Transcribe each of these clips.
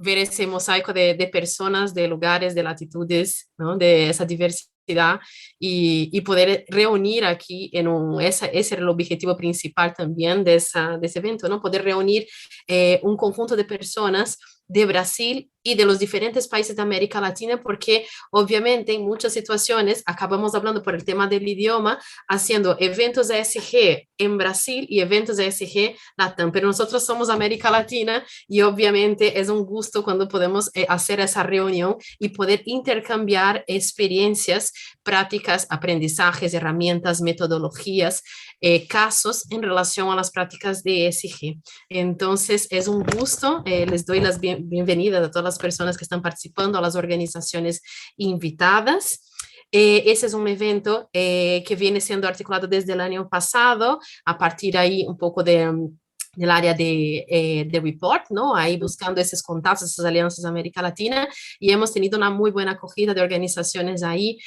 ver ese mosaico de personas, de lugares, de latitudes, ¿no? De esa diversidad y poder reunir aquí ese era el objetivo principal también de ese evento, ¿no? Poder reunir un conjunto de personas de Brasil y de los diferentes países de América Latina, porque obviamente en muchas situaciones acabamos hablando por el tema del idioma, haciendo eventos ESG en Brasil y eventos ESG Latam, pero nosotros somos América Latina y obviamente es un gusto cuando podemos hacer esa reunión y poder intercambiar experiencias, prácticas, aprendizajes, herramientas, metodologías, casos en relación a las prácticas de ESG. Entonces, es un gusto. Les doy las bienvenidas a todas las personas que están participando, a las organizaciones invitadas. Ese es un evento que viene siendo articulado desde el año pasado, a partir ahí un poco del área de report, ¿no? Ahí buscando esos contactos, esas alianzas de América Latina, y hemos tenido una muy buena acogida de organizaciones ahí.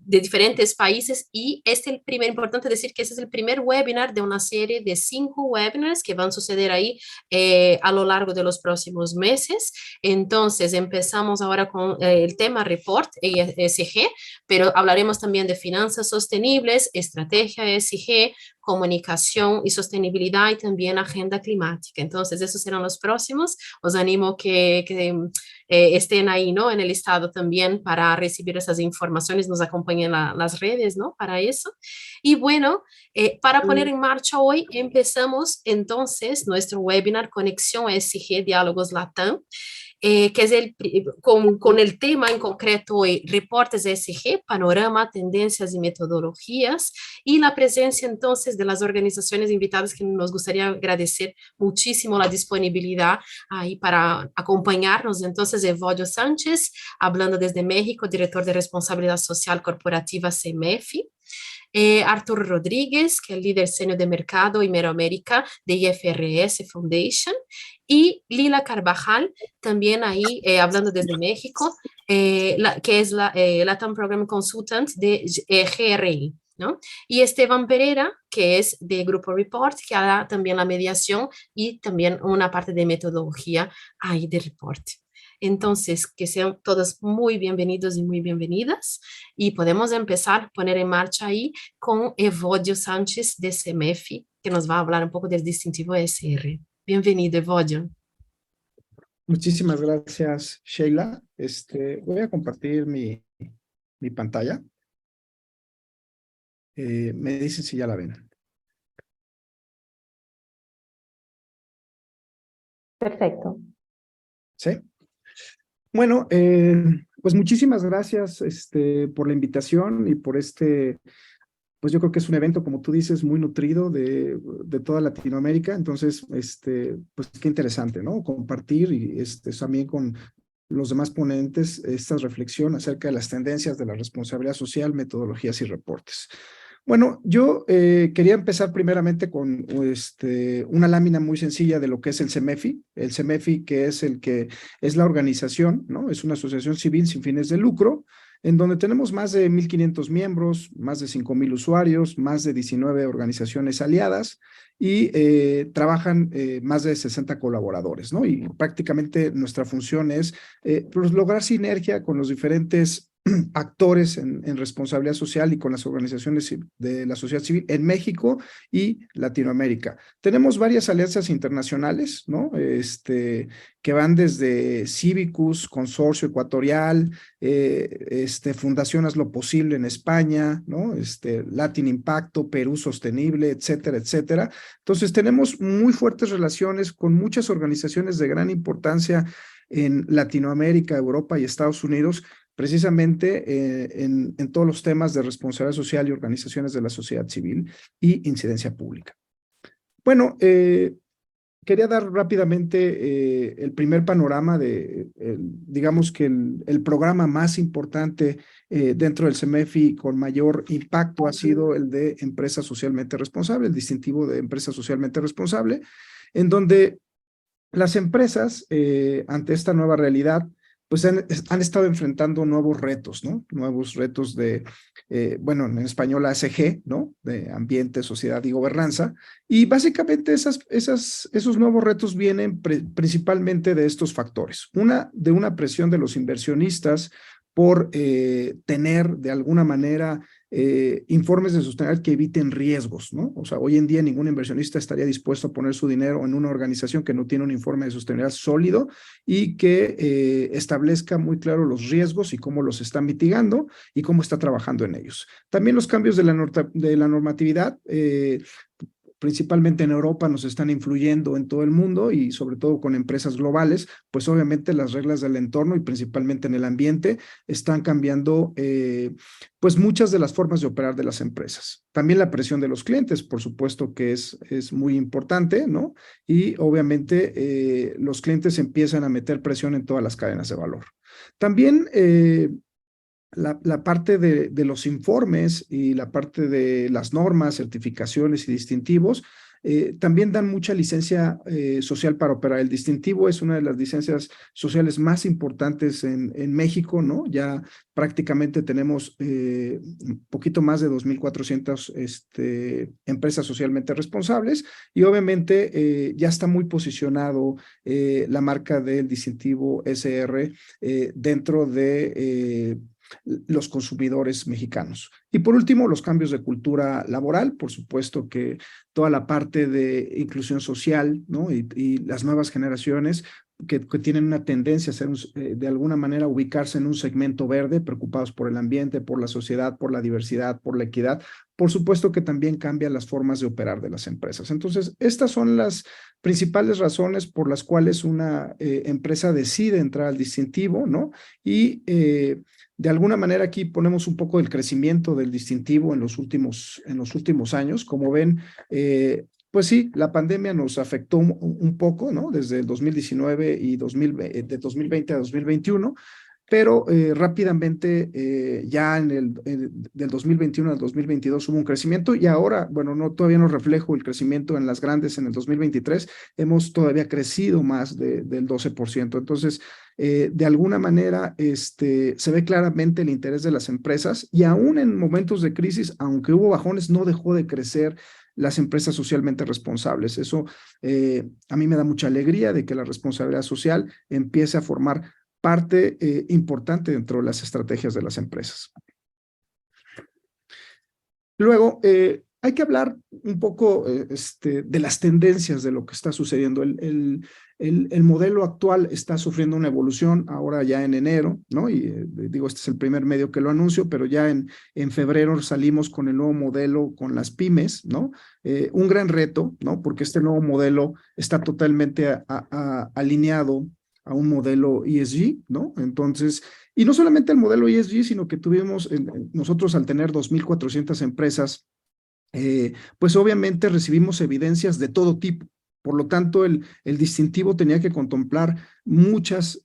De diferentes países y importante decir que este es el primer webinar de una serie de 5 webinars que van a suceder ahí a lo largo de los próximos meses. Entonces empezamos ahora con el tema report ESG, pero hablaremos también de finanzas sostenibles, estrategia ESG, comunicación y sostenibilidad y también agenda climática. Entonces esos serán los próximos. Os animo que estén ahí, ¿no? En el listado también para recibir esas informaciones, nos acompañen las redes, ¿no? Para eso. Y bueno, para poner en marcha hoy, empezamos entonces nuestro webinar Conexión ESG Diálogos Latam, que es con el tema en concreto hoy, reportes ESG, panorama, tendencias y metodologías, y la presencia entonces de las organizaciones invitadas que nos gustaría agradecer muchísimo la disponibilidad ahí para acompañarnos. Entonces, Evodio Sánchez, hablando desde México, director de responsabilidad social corporativa CEMEFI. Arturo Rodríguez, que es líder senior de mercado Iberoamérica de IFRS Foundation, y Lila Carvajal, también ahí hablando desde México, que es la Latam Program Consultant de GRI. ¿No? Y Esteban Pereira, que es de Grupo Report, que hará también la mediación y también una parte de metodología ahí de report. Entonces, que sean todos muy bienvenidos y muy bienvenidas y podemos empezar a poner en marcha ahí con Evodio Sánchez de CEMEFI, que nos va a hablar un poco del distintivo ESR. Bienvenido, Evodio. Muchísimas gracias, Sheila. Voy a compartir mi pantalla. Me dicen si ya la ven. Perfecto. ¿Sí? Bueno, pues muchísimas gracias por la invitación y por pues yo creo que es un evento, como tú dices, muy nutrido de toda Latinoamérica. Entonces, pues qué interesante, ¿no? Compartir y también con los demás ponentes esta reflexión acerca de las tendencias de la responsabilidad social, metodologías y reportes. Bueno, yo quería empezar primeramente con una lámina muy sencilla de lo que es el CEMEFI. El CEMEFI, que es la organización, ¿no? Es una asociación civil sin fines de lucro, en donde tenemos más de 1,500 miembros, más de 5,000 usuarios, más de 19 organizaciones aliadas y trabajan más de 60 colaboradores, ¿no? Y prácticamente nuestra función es pues lograr sinergia con los diferentes actores en responsabilidad social y con las organizaciones de la sociedad civil en México y Latinoamérica. Tenemos varias alianzas internacionales, ¿no? Que van desde Civicus, Consorcio Ecuatorial, Fundación Haz lo Posible en España, ¿no? Latin Impacto, Perú Sostenible, etcétera, etcétera. Entonces, tenemos muy fuertes relaciones con muchas organizaciones de gran importancia en Latinoamérica, Europa y Estados Unidos, precisamente en todos los temas de responsabilidad social y organizaciones de la sociedad civil y incidencia pública. Bueno, quería dar rápidamente el primer panorama digamos que el programa más importante dentro del CEMEFI con mayor impacto ha sido el de Empresa Socialmente Responsable, el distintivo de Empresa Socialmente Responsable, en donde las empresas, ante esta nueva realidad, pues han estado enfrentando nuevos retos, ¿no? Nuevos retos de, bueno, en español ASG, ¿no? De ambiente, sociedad y gobernanza. Y básicamente esos nuevos retos vienen principalmente de estos factores. De una presión de los inversionistas por tener de alguna manera informes de sostenibilidad que eviten riesgos, ¿no? O sea, hoy en día ningún inversionista estaría dispuesto a poner su dinero en una organización que no tiene un informe de sostenibilidad sólido y que establezca muy claro los riesgos y cómo los está mitigando y cómo está trabajando en ellos. También los cambios de la normatividad, principalmente en Europa, nos están influyendo en todo el mundo y sobre todo con empresas globales, pues obviamente las reglas del entorno y principalmente en el ambiente están cambiando pues muchas de las formas de operar de las empresas. También la presión de los clientes, por supuesto que es muy importante, ¿no? Y obviamente los clientes empiezan a meter presión en todas las cadenas de valor. También la parte de los informes y la parte de las normas, certificaciones y distintivos también dan mucha licencia social para operar. El distintivo es una de las licencias sociales más importantes en México, ¿no? Ya prácticamente tenemos un poquito más de 2,400 empresas socialmente responsables y obviamente ya está muy posicionado la marca del distintivo SR dentro de los consumidores mexicanos. Y por último, los cambios de cultura laboral, por supuesto que toda la parte de inclusión social, ¿no? Y las nuevas generaciones que tienen una tendencia a ser, de alguna manera, ubicarse en un segmento verde, preocupados por el ambiente, por la sociedad, por la diversidad, por la equidad, por supuesto que también cambian las formas de operar de las empresas. Entonces, estas son las principales razones por las cuales una empresa decide entrar al distintivo, ¿no? Y de alguna manera aquí ponemos un poco del crecimiento del distintivo en los últimos años. Como ven, pues sí, la pandemia nos afectó un poco, ¿no? Desde el 2019 y de 2020 a 2021, pero rápidamente ya del 2021 al 2022 hubo un crecimiento y ahora, bueno, todavía no reflejo el crecimiento en las grandes en el 2023, hemos todavía crecido más del 12%. Entonces, de alguna manera, se ve claramente el interés de las empresas y aún en momentos de crisis, aunque hubo bajones, no dejó de crecer las empresas socialmente responsables. Eso a mí me da mucha alegría de que la responsabilidad social empiece a formar parte importante dentro de las estrategias de las empresas. Luego, hay que hablar un poco de las tendencias de lo que está sucediendo. El modelo actual está sufriendo una evolución ahora ya en enero, ¿no? Y digo, este es el primer medio que lo anuncio, pero ya en febrero salimos con el nuevo modelo con las pymes, ¿no? Un gran reto, ¿no? Porque este nuevo modelo está totalmente alineado a un modelo ESG, ¿no? Entonces, y no solamente el modelo ESG, sino que tuvimos nosotros al tener 2,400 empresas, pues obviamente recibimos evidencias de todo tipo. Por lo tanto, el distintivo tenía que contemplar muchas,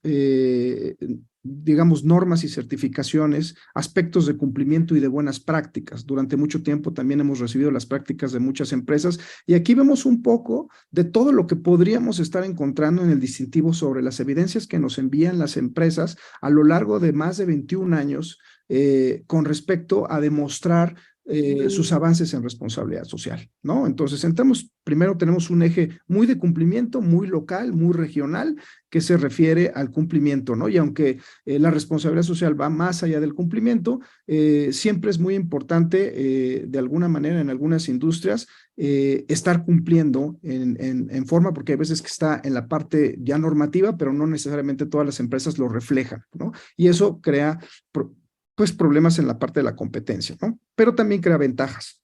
digamos, normas y certificaciones, aspectos de cumplimiento y de buenas prácticas. Durante mucho tiempo también hemos recibido las prácticas de muchas empresas y aquí vemos un poco de todo lo que podríamos estar encontrando en el distintivo sobre las evidencias que nos envían las empresas a lo largo de más de 21 años con respecto a demostrar sus avances en responsabilidad social, ¿no? Entonces, primero tenemos un eje muy de cumplimiento, muy local, muy regional, que se refiere al cumplimiento, ¿no? Y aunque la responsabilidad social va más allá del cumplimiento, siempre es muy importante, de alguna manera, en algunas industrias, estar cumpliendo en forma, porque hay veces que está en la parte ya normativa, pero no necesariamente todas las empresas lo reflejan, ¿no? Y eso crea pues problemas en la parte de la competencia, ¿no? Pero también crea ventajas.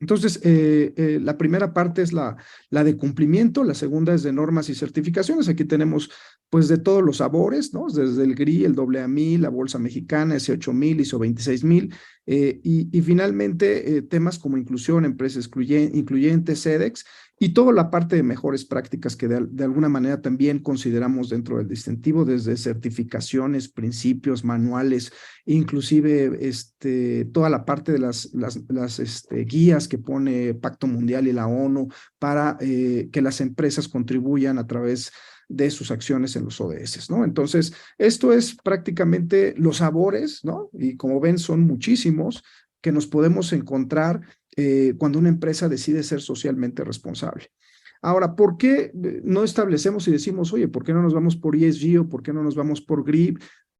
Entonces, la primera parte es la de cumplimiento, la segunda es de normas y certificaciones. Aquí tenemos, pues, de todos los sabores, ¿no? Desde el GRI, el AA1000, la Bolsa Mexicana, S8000, ISO 26000, y finalmente temas como inclusión, empresas incluyentes, SEDEX, y toda la parte de mejores prácticas que de alguna manera también consideramos dentro del distintivo, desde certificaciones, principios, manuales, inclusive toda la parte de las guías que pone Pacto Mundial y la ONU para que las empresas contribuyan a través de sus acciones en los ODS, ¿no? Entonces, esto es prácticamente los sabores, ¿no? Y como ven, son muchísimos que nos podemos encontrar cuando una empresa decide ser socialmente responsable. Ahora, ¿por qué no establecemos y decimos, oye, ¿por qué no nos vamos por ESG o por qué no nos vamos por GRIP?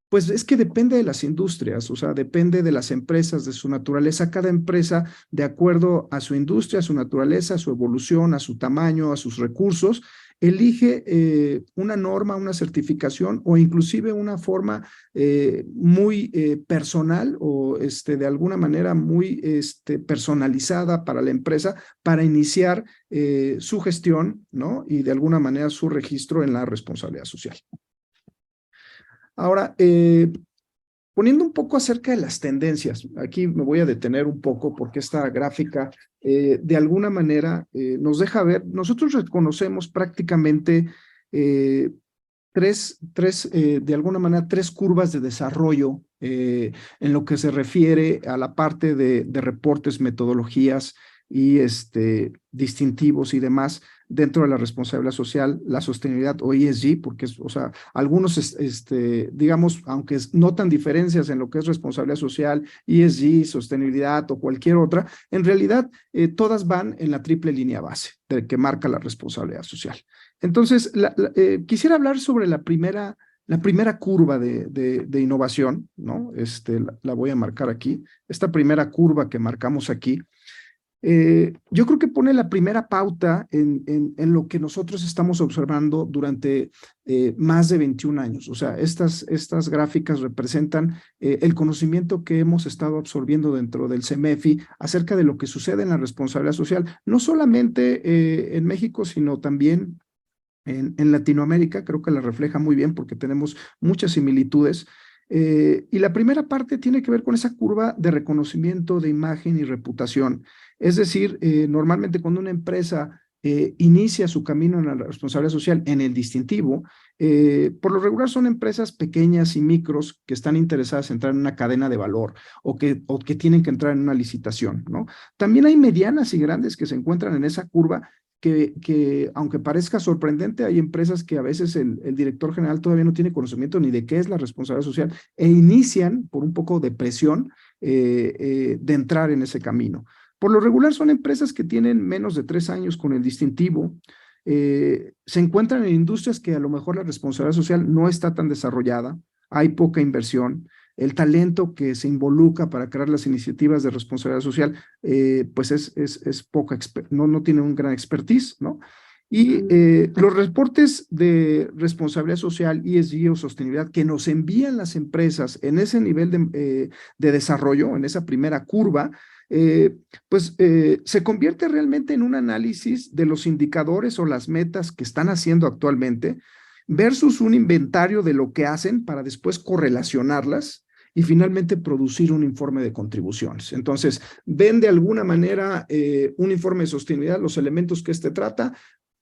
Pues es que depende de las industrias, o sea, depende de las empresas, de su naturaleza. Cada empresa, de acuerdo a su industria, a su naturaleza, a su evolución, a su tamaño, a sus recursos, elige una norma, una certificación o inclusive una forma muy personal o de alguna manera muy personalizada para la empresa para iniciar su gestión, ¿no? Y de alguna manera su registro en la responsabilidad social. Ahora, poniendo un poco acerca de las tendencias, aquí me voy a detener un poco porque esta gráfica de alguna manera nos deja ver, nosotros reconocemos prácticamente de alguna manera, tres curvas de desarrollo en lo que se refiere a la parte de reportes, metodologías y distintivos y demás dentro de la responsabilidad social, la sostenibilidad o ESG, porque o sea, algunos, digamos, aunque notan diferencias en lo que es responsabilidad social, ESG, sostenibilidad o cualquier otra, en realidad todas van en la triple línea base de que marca la responsabilidad social. Entonces, quisiera hablar sobre la primera curva de innovación, ¿no? La voy a marcar aquí. Esta primera curva que marcamos aquí, yo creo que pone la primera pauta en lo que nosotros estamos observando durante más de 21 años. O sea, estas gráficas representan el conocimiento que hemos estado absorbiendo dentro del CEMEFI acerca de lo que sucede en la responsabilidad social, no solamente en México, sino también en Latinoamérica. Creo que la refleja muy bien porque tenemos muchas similitudes. Y la primera parte tiene que ver con esa curva de reconocimiento de imagen y reputación. Es decir, normalmente cuando una empresa inicia su camino en la responsabilidad social en el distintivo, por lo regular son empresas pequeñas y micros que están interesadas en entrar en una cadena de valor o que tienen que entrar en una licitación, ¿no? También hay medianas y grandes que se encuentran en esa curva que aunque parezca sorprendente, hay empresas que a veces el director general todavía no tiene conocimiento ni de qué es la responsabilidad social e inician por un poco de presión de entrar en ese camino. Por lo regular son empresas que tienen menos de 3 años con el distintivo, se encuentran en industrias que a lo mejor la responsabilidad social no está tan desarrollada, hay poca inversión, el talento que se involucra para crear las iniciativas de responsabilidad social, pues es poca, no tiene un gran expertise, ¿no? Y los reportes de responsabilidad social, ESG o sostenibilidad que nos envían las empresas en ese nivel de desarrollo, en esa primera curva, se convierte realmente en un análisis de los indicadores o las metas que están haciendo actualmente versus un inventario de lo que hacen para después correlacionarlas y finalmente producir un informe de contribuciones. Entonces, ven de alguna manera un informe de sostenibilidad, los elementos que trata,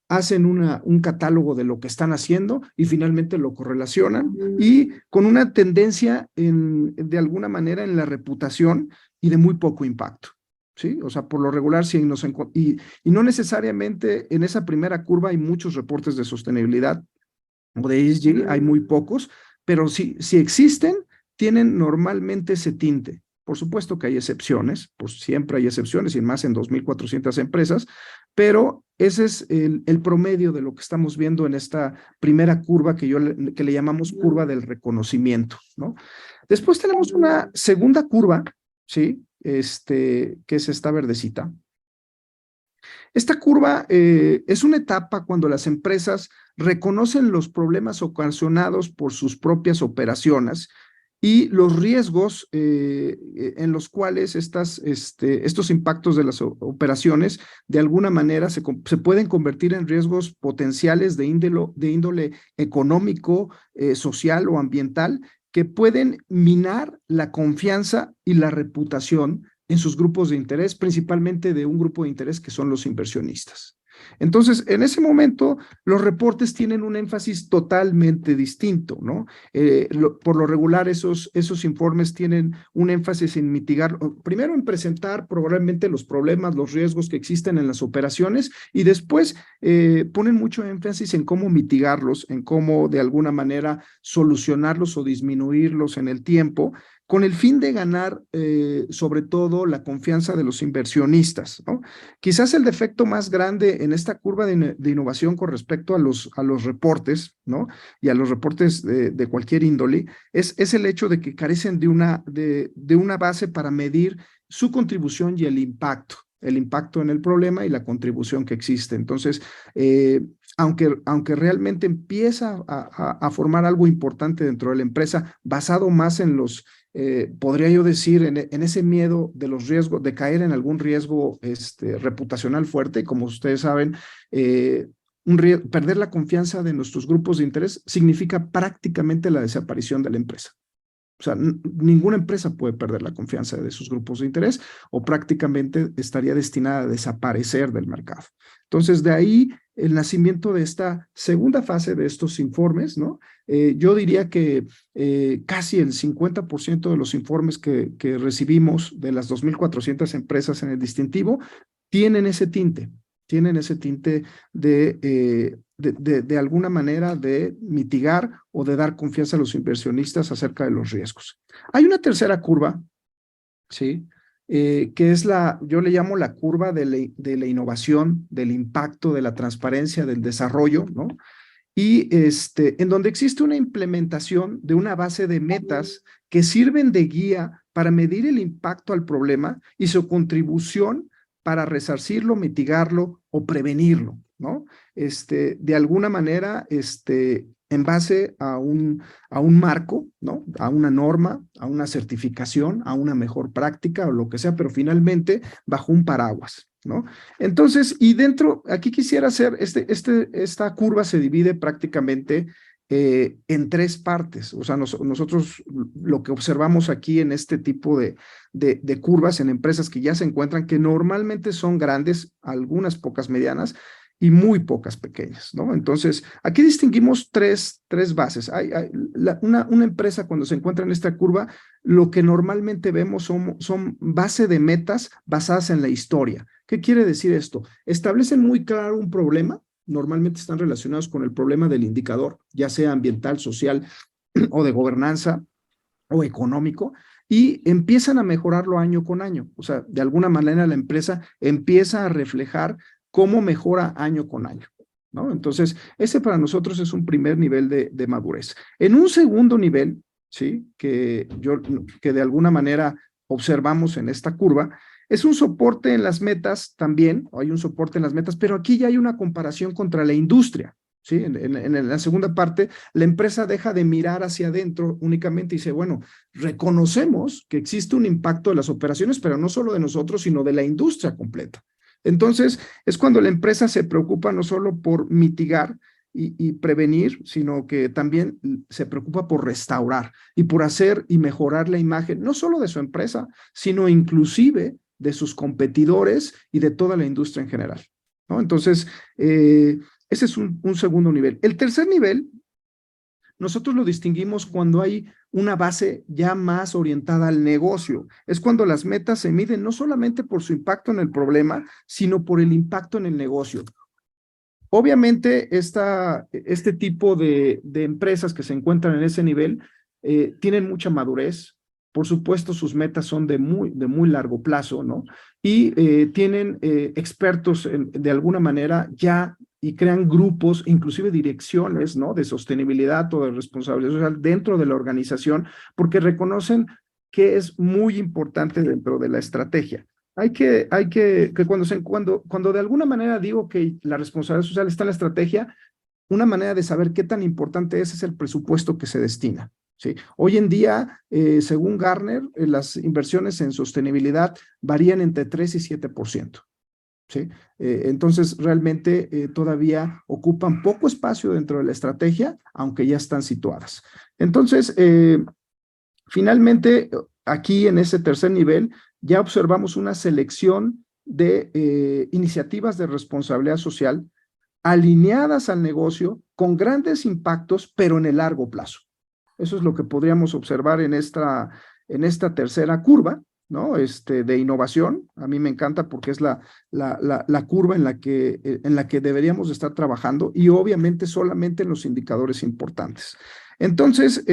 hacen un catálogo de lo que están haciendo y finalmente lo correlacionan y con una tendencia de alguna manera en la reputación y de muy poco impacto. ¿Sí? O sea, por lo regular, y no necesariamente en esa primera curva hay muchos reportes de sostenibilidad o de ESG, hay muy pocos, pero si existen, tienen normalmente ese tinte. Por supuesto que hay excepciones, pues siempre hay excepciones, y más en 2,400 empresas, pero ese es el promedio de lo que estamos viendo en esta primera curva que le llamamos curva del reconocimiento, ¿no? Después tenemos una segunda curva, ¿sí? Que es esta verdecita. Esta curva es una etapa cuando las empresas reconocen los problemas ocasionados por sus propias operaciones y los riesgos en los cuales estos impactos de las operaciones de alguna manera se pueden convertir en riesgos potenciales de índole económico, social o ambiental que pueden minar la confianza y la reputación en sus grupos de interés, principalmente de un grupo de interés que son los inversionistas. Entonces, en ese momento, los reportes tienen un énfasis totalmente distinto, ¿no? Por lo regular, esos informes tienen un énfasis en mitigar, primero en presentar probablemente los problemas, los riesgos que existen en las operaciones y después ponen mucho énfasis en cómo mitigarlos, en cómo de alguna manera solucionarlos o disminuirlos en el tiempo, con el fin de ganar sobre todo la confianza de los inversionistas, ¿no? Quizás el defecto más grande en esta curva de innovación con respecto a los reportes, ¿no? Y a los reportes de cualquier índole, es el hecho de que carecen de una base para medir su contribución y el impacto en el problema y la contribución que existe. Entonces, aunque realmente empieza a formar algo importante dentro de la empresa, basado más en podría yo decir, en ese miedo de los riesgos, de caer en algún riesgo reputacional fuerte, y como ustedes saben, perder la confianza de nuestros grupos de interés significa prácticamente la desaparición de la empresa. O sea, ninguna empresa puede perder la confianza de sus grupos de interés o prácticamente estaría destinada a desaparecer del mercado. Entonces, de ahí el nacimiento de esta segunda fase de estos informes, ¿no? Yo diría que casi el 50% de los informes que recibimos de las 2.400 empresas en el distintivo tienen ese tinte de alguna manera de mitigar o de dar confianza a los inversionistas acerca de los riesgos. Hay una tercera curva, ¿sí? Que es yo le llamo la curva de la innovación, del impacto, de la transparencia, del desarrollo, ¿no? Y en donde existe una implementación de una base de metas que sirven de guía para medir el impacto al problema y su contribución para resarcirlo, mitigarlo o prevenirlo, ¿no? De alguna manera, en base a un marco, ¿no? A una norma, a una certificación, a una mejor práctica o lo que sea, pero finalmente bajo un paraguas, ¿no? Entonces, y aquí quisiera hacer, esta curva se divide prácticamente en tres partes. O sea, nosotros lo que observamos aquí en este tipo de curvas en empresas que ya se encuentran, que normalmente son grandes, algunas pocas medianas y muy pocas pequeñas, ¿no? Entonces, aquí distinguimos tres bases. Una empresa cuando se encuentra en esta curva, lo que normalmente vemos son base de metas basadas en la historia. ¿Qué quiere decir esto? Establecen muy claro un problema, normalmente están relacionados con el problema del indicador, ya sea ambiental, social o de gobernanza o económico, y empiezan a mejorarlo año con año. O sea, de alguna manera la empresa empieza a reflejar cómo mejora año con año, ¿no? Entonces, ese para nosotros es un primer nivel de madurez. En un segundo nivel, ¿sí? Que de alguna manera observamos en esta curva, es un soporte en las metas también, hay un soporte en las metas, pero aquí ya hay una comparación contra la industria, ¿sí? En la segunda parte, la empresa deja de mirar hacia adentro únicamente y dice, bueno, reconocemos que existe un impacto de las operaciones, pero no solo de nosotros, sino de la industria completa. Entonces, es cuando la empresa se preocupa no solo por mitigar y prevenir, sino que también se preocupa por restaurar y por hacer y mejorar la imagen, no solo de su empresa, sino inclusive de sus competidores y de toda la industria en general, ¿no? Entonces, ese es un segundo nivel. El tercer nivel, nosotros lo distinguimos cuando hay una base ya más orientada al negocio. Es cuando las metas se miden no solamente por su impacto en el problema, sino por el impacto en el negocio. Obviamente, este tipo de empresas que se encuentran en ese nivel tienen mucha madurez. Por supuesto, sus metas son de muy largo plazo, ¿no? Y tienen expertos de alguna manera ya y crean grupos, inclusive direcciones, ¿no? De sostenibilidad o de responsabilidad social dentro de la organización, porque reconocen que es muy importante dentro de la estrategia. Cuando de alguna manera digo que la responsabilidad social está en la estrategia, una manera de saber qué tan importante es el presupuesto que se destina, ¿sí? Hoy en día, según Gartner, las inversiones en sostenibilidad varían entre 3 y 7%. ¿Sí? Entonces, realmente todavía ocupan poco espacio dentro de la estrategia, aunque ya están situadas. Entonces, finalmente, aquí en ese tercer nivel, ya observamos una selección de iniciativas de responsabilidad social alineadas al negocio con grandes impactos, pero en el largo plazo. Eso es lo que podríamos observar en esta tercera curva, ¿no? De innovación. A mí me encanta porque es la curva en la que deberíamos estar trabajando y obviamente solamente en los indicadores importantes. Entonces,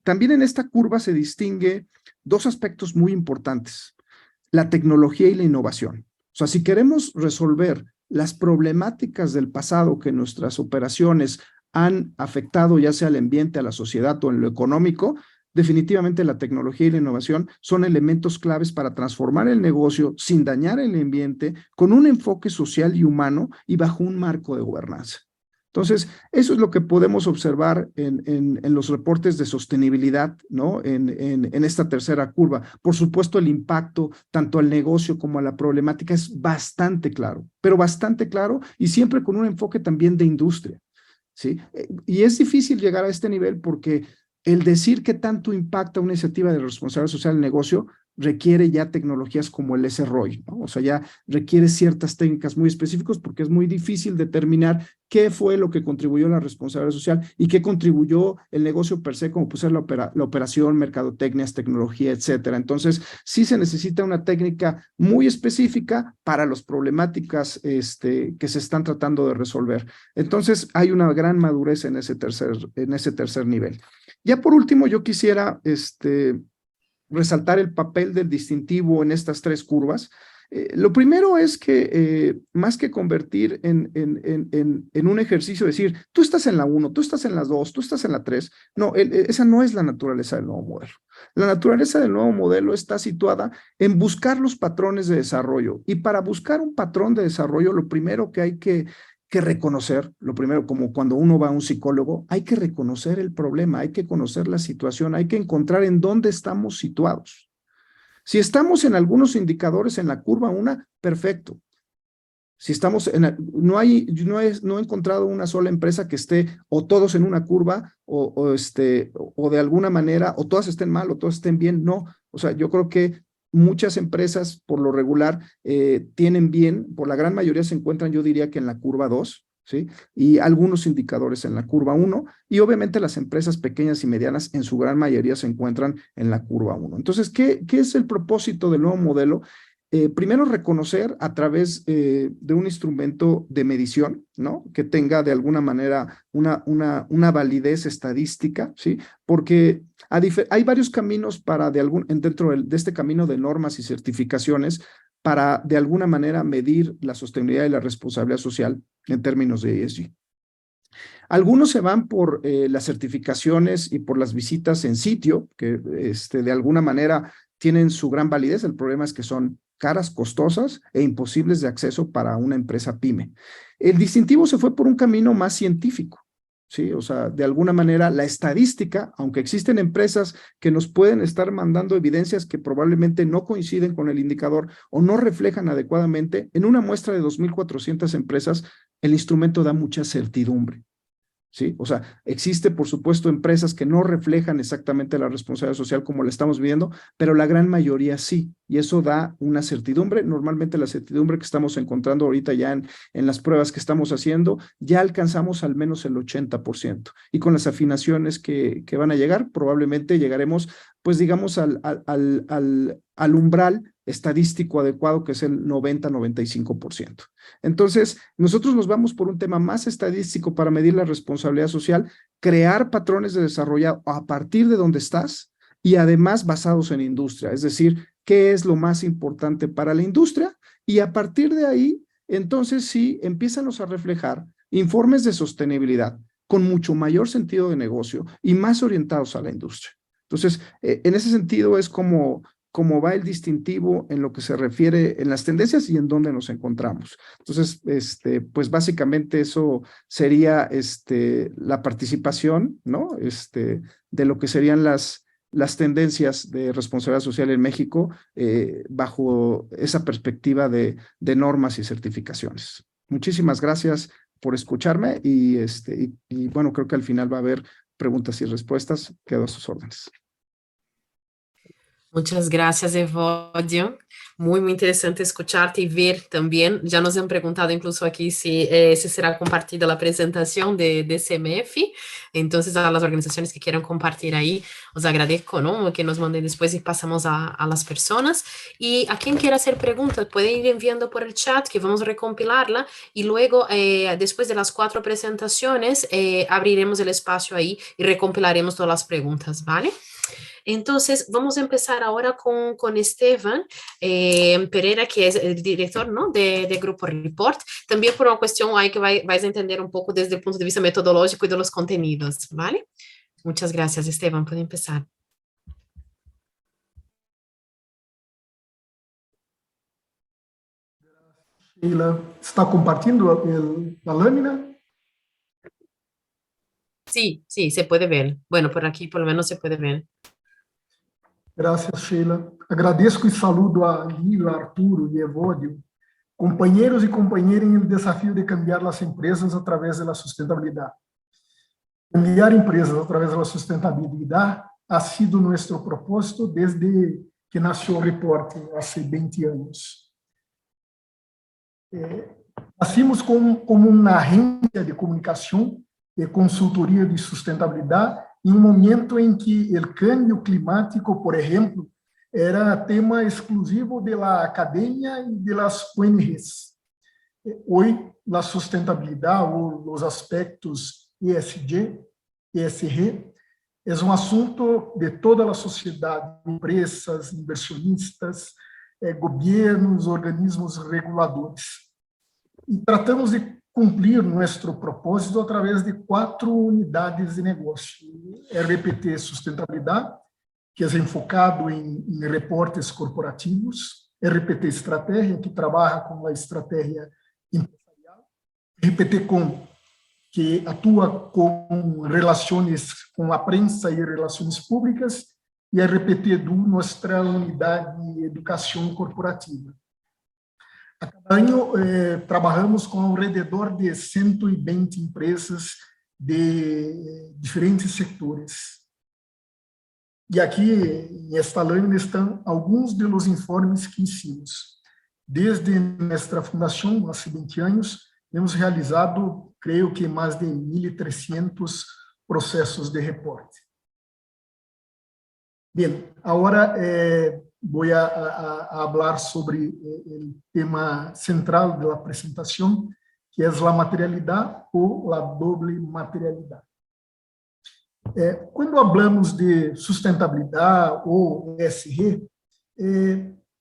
también en esta curva se distingue dos aspectos muy importantes: la tecnología y la innovación. O sea, si queremos resolver las problemáticas del pasado que nuestras operaciones han afectado, ya sea al ambiente, a la sociedad o en lo económico, definitivamente la tecnología y la innovación son elementos claves para transformar el negocio sin dañar el ambiente, con un enfoque social y humano y bajo un marco de gobernanza. Entonces, eso es lo que podemos observar en los reportes de sostenibilidad, ¿no? En esta tercera curva. Por supuesto, el impacto tanto al negocio como a la problemática es bastante claro, pero bastante claro y siempre con un enfoque también de industria, ¿sí? Y es difícil llegar a este nivel porque el decir qué tanto impacta una iniciativa de responsabilidad social en el negocio requiere ya tecnologías como el SROI, ¿no? O sea, ya requiere ciertas técnicas muy específicas porque es muy difícil determinar qué fue lo que contribuyó a la responsabilidad social y qué contribuyó el negocio per se, como puede ser la operación, mercadotecnias, tecnología, etcétera. Entonces, sí se necesita una técnica muy específica para las problemáticas que se están tratando de resolver. Entonces, hay una gran madurez en ese tercer nivel. Ya por último, yo quisiera resaltar el papel del distintivo en estas tres curvas. Lo primero es que más que convertir en un ejercicio, decir, tú estás en la 1, tú estás en la 2, tú estás en la 3, no, esa no es la naturaleza del nuevo modelo. La naturaleza del nuevo modelo está situada en buscar los patrones de desarrollo, y para buscar un patrón de desarrollo, lo primero que hay que reconocer, lo primero, como cuando uno va a un psicólogo, hay que reconocer el problema, hay que conocer la situación, hay que encontrar en dónde estamos situados. Si estamos en algunos indicadores en la curva 1, perfecto. Si estamos no he encontrado una sola empresa que esté o todos en una curva o de alguna manera o todas estén mal o todas estén bien. No, o sea, yo creo que muchas empresas por lo regular tienen bien, por la gran mayoría se encuentran, yo diría que en la curva 2, ¿sí? Y algunos indicadores en la curva 1, y obviamente las empresas pequeñas y medianas en su gran mayoría se encuentran en la curva 1. Entonces, ¿qué es el propósito del nuevo modelo? Primero, reconocer a través de un instrumento de medición, ¿no? Que tenga de alguna manera una validez estadística, ¿sí? Porque hay varios caminos dentro de este camino de normas y certificaciones para de alguna manera medir la sostenibilidad y la responsabilidad social en términos de ESG. Algunos se van por las certificaciones y por las visitas en sitio, que de alguna manera tienen su gran validez. El problema es que son caras, costosas e imposibles de acceso para una empresa pyme. El distintivo se fue por un camino más científico, ¿sí? O sea, de alguna manera la estadística, aunque existen empresas que nos pueden estar mandando evidencias que probablemente no coinciden con el indicador o no reflejan adecuadamente, en una muestra de 2,400 empresas, el instrumento da mucha certidumbre. ¿Sí? O sea, existe, por supuesto, empresas que no reflejan exactamente la responsabilidad social como la estamos viendo, pero la gran mayoría sí, y eso da una certidumbre. Normalmente la certidumbre que estamos encontrando ahorita ya en las pruebas que estamos haciendo, ya alcanzamos al menos el 80%, y con las afinaciones que van a llegar, probablemente llegaremos, pues digamos, al umbral estadístico adecuado, que es el 90-95%. Entonces, nosotros nos vamos por un tema más estadístico para medir la responsabilidad social, crear patrones de desarrollo a partir de donde estás y además basados en industria, es decir, qué es lo más importante para la industria, y a partir de ahí, entonces sí, empiezan a reflejar informes de sostenibilidad con mucho mayor sentido de negocio y más orientados a la industria. Entonces, en ese sentido es como va el distintivo en lo que se refiere en las tendencias y en dónde nos encontramos. Entonces, pues básicamente eso sería la participación, ¿no? De lo que serían las tendencias de responsabilidad social en México bajo esa perspectiva de normas y certificaciones. Muchísimas gracias por escucharme y bueno, creo que al final va a haber preguntas y respuestas. Quedo a sus órdenes. Muchas gracias, Evodio. Muy, muy interesante escucharte y ver también. Ya nos han preguntado incluso aquí si será compartida la presentación de CMF. Entonces, a las organizaciones que quieran compartir ahí, os agradezco, ¿no? Que nos manden después y pasamos a las personas. Y a quien quiera hacer preguntas, puede ir enviando por el chat que vamos a recompilarla y luego, después de las 4 presentaciones, abriremos el espacio ahí y recompilaremos todas las preguntas, ¿vale? Entonces, vamos a empezar ahora con Esteban Pereira, que es el director, ¿no? de Grupo Report, también por una cuestión ahí que vais a entender un poco desde el punto de vista metodológico y de los contenidos, ¿vale? Muchas gracias, Esteban, puede empezar. Sheila, está compartindo a lâmina? Sí, sí, se puede ver. Bueno, por aquí por lo menos se puede ver. Graças, Sheila. Agradeço e saludo a Lila, Arturo e Evódio, companheiros e companheiras no desafio de cambiar as empresas através da sustentabilidade. Cambiar empresas através da sustentabilidade ha sido nosso propósito desde que nasceu o reporte, há 20 anos. Nascimos como uma agência de comunicação e consultoria de sustentabilidade em um momento em que o câmbio climático, por exemplo, era tema exclusivo da academia e das ONGs. Hoje, a sustentabilidade ou os aspectos ESG, ESG, é um assunto de toda a sociedade, empresas, inversionistas, governos, organismos reguladores. E tratamos de cumprir nosso propósito através de 4 unidades de negócio. RPT Sustentabilidade, que é enfocado em reportes corporativos. RPT Estratégia, que trabalha com a estratégia empresarial. RPT Com, que atua com relações com a prensa e relações públicas. E RPT Du, nossa unidade de educação corporativa. A cada ano, trabalhamos com ao redor de 120 empresas de diferentes setores. E aqui, nesta lâmina, estão alguns dos informes que hicimos. Desde nossa fundação, há 20 anos, temos realizado, creio que, mais de 1.300 processos de reporte. Bem, agora vou falar sobre o tema central da apresentação, que é a materialidade ou a doble materialidade. Quando falamos de sustentabilidade ou ESG,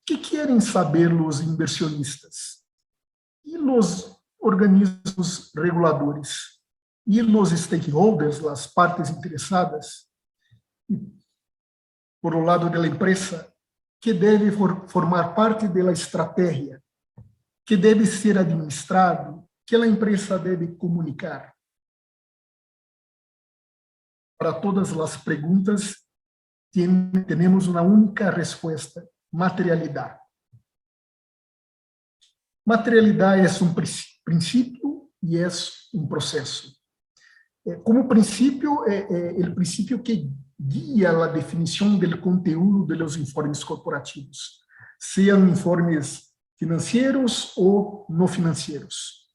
que querem saber os inversionistas? E os organismos reguladores? E os stakeholders, as partes interessadas? Por o lado da empresa, que deve formar parte da estratégia, que deve ser administrado, que a empresa deve comunicar. Para todas as perguntas, temos uma única resposta: materialidade. Materialidade é um princípio e é um processo. Como princípio, é o princípio que guia a definição do conteúdo dos informes corporativos, sejam informes financeiros ou não financeiros.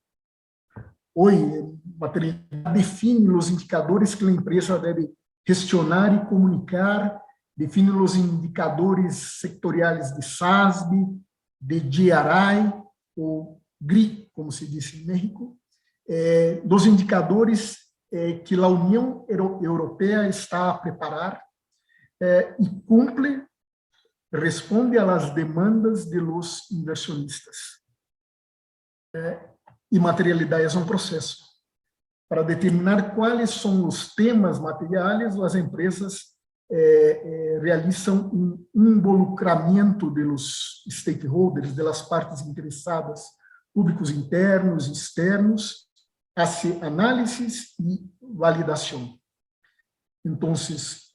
Hoje, a materialidade define os indicadores que a empresa deve gestionar e comunicar, define os indicadores sectoriais de SASB, de GRI, ou GRI, como se diz em México, dos indicadores que a União Europeia está a preparar e cumpre, responde às demandas de los inversionistas. E materialidade é um processo. Para determinar quais são os temas materiais, as empresas realizam um involucramento dos stakeholders, das partes interessadas, públicos internos e externos, hace análisis e validação. Então,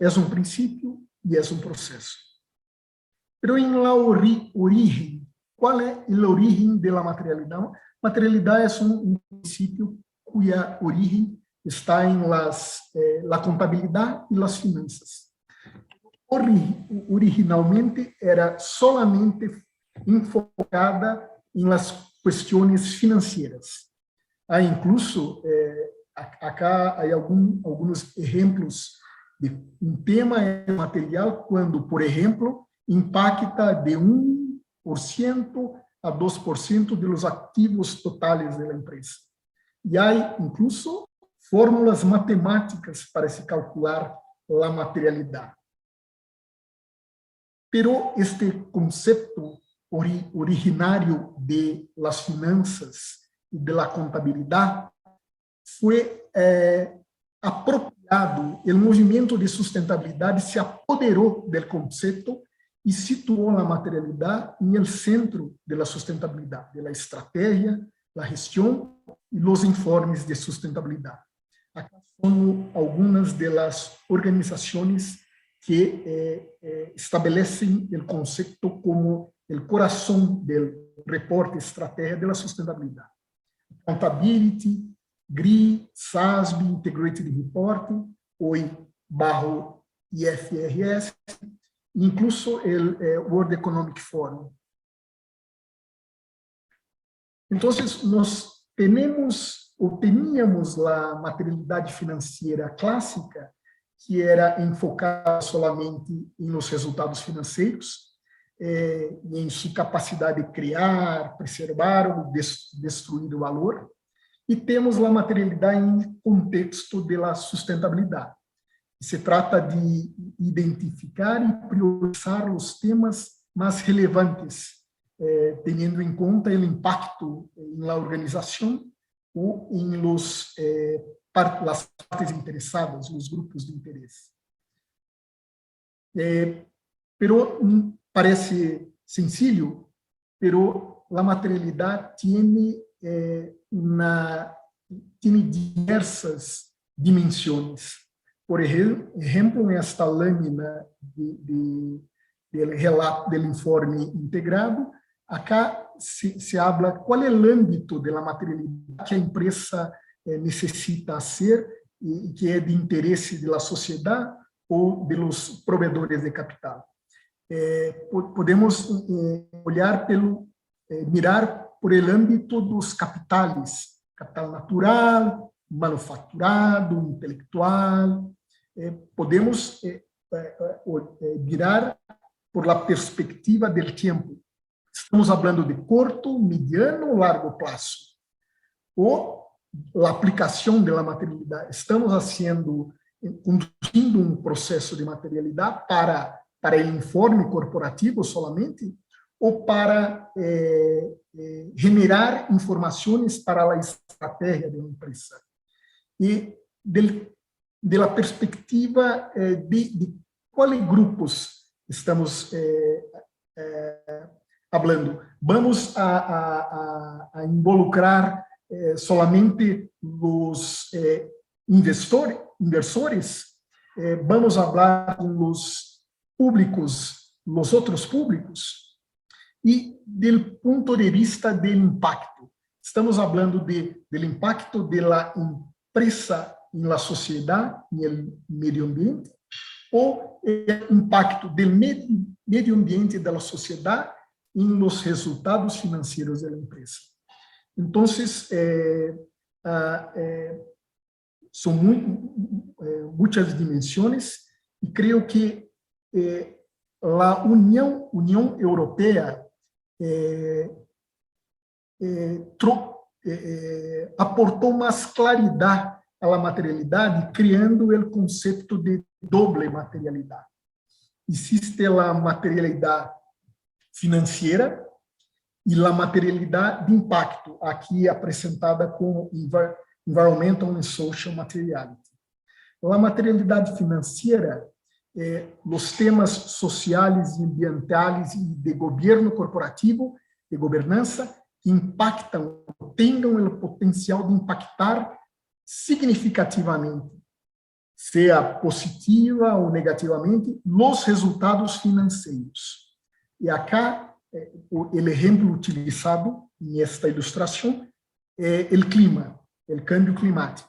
é um princípio e é um processo. Pero em la origem, qual é a origem da materialidade? Materialidade é um princípio cuja origem está em la contabilidade e las finanças. originalmente era solamente enfocada em las questões financeiras. Há incluso, acá há alguns exemplos de um tema material quando, por exemplo, impacta de 1% a 2% dos ativos totais da empresa. E há incluso fórmulas matemáticas para se calcular a materialidade. Pero este conceito originário de las finanças e de la contabilidade foi apropriado, o movimento de sustentabilidade se apoderou do conceito e situou a materialidade no centro da sustentabilidade, da estratégia, da gestão e os informes de sustentabilidade. Aqui são algumas das organizações que estabelecem o conceito como o coração do reporte estratégia da sustentabilidade. Accountability, GRI, SASB, Integrated Reporting, hoje bajo IFRS, incluso o World Economic Forum. Então, nós teníamos a materialidade financeira clássica, que era enfocada solamente em los resultados financeiros, e em sua capacidade de criar, preservar ou destruir o valor, e temos a materialidade em contexto da sustentabilidade. Se trata de identificar e priorizar os temas mais relevantes, tendo em conta o impacto na organização ou em las partes interessadas, os grupos de interesse. Pero parece sencillo, pero a materialidade tiene diversas dimensões. Por exemplo, nesta lâmina do relato do informe integrado, acá se habla qual é o âmbito da materialidade que a empresa necessita fazer e que é de interesse da sociedade ou dos provedores de capital. Podemos mirar por el âmbito dos capitais, capital natural, manufaturado, intelectual. Podemos mirar por la perspectiva del tempo. Estamos falando de curto, mediano ou largo prazo. Ou a aplicação da materialidade. Estamos conduzindo um processo de materialidade para o informe corporativo solamente, ou para generar informações para a estratégia da empresa. E da perspectiva de quais grupos estamos falando. Vamos a involucrar solamente os inversores, vamos falar com os públicos, os outros públicos, e do ponto de vista do impacto. Estamos falando do impacto da empresa na sociedade, no meio ambiente, ou impacto do meio ambiente da sociedade em los resultados financeiros da empresa. Então, são muitas dimensões e creio que a União Europeia aportou mais claridade à materialidade, criando o conceito de doble materialidade. Existe a materialidade financeira e a materialidade de impacto, aqui apresentada como Environmental and Social Materiality. A materialidade financeira, os temas sociais e ambientais e de governo corporativo, de governança, que impactam, tenham o potencial de impactar significativamente, seja positiva ou negativamente, os resultados financeiros. E acá, o exemplo utilizado nesta ilustração é o clima, o câmbio climático.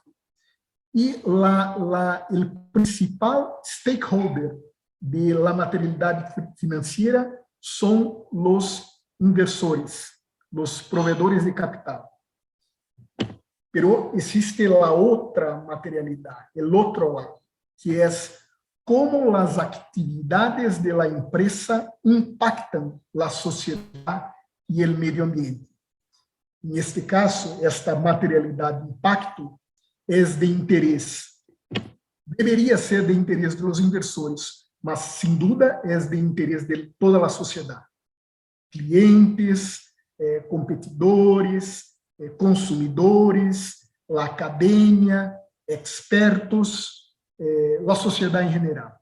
E o principal stakeholder de la materialidad financiera son los inversores, los proveedores de capital. Pero existe la otra materialidad, el otro lado, que es cómo las actividades de la empresa impactan la sociedad y el medio ambiente. En este caso, esta materialidad de impacto es de interés. Debería ser de interés de los inversores, mas sin duda es de interés de toda la sociedad. Clientes, competidores, consumidores, la academia, expertos, la sociedad en general.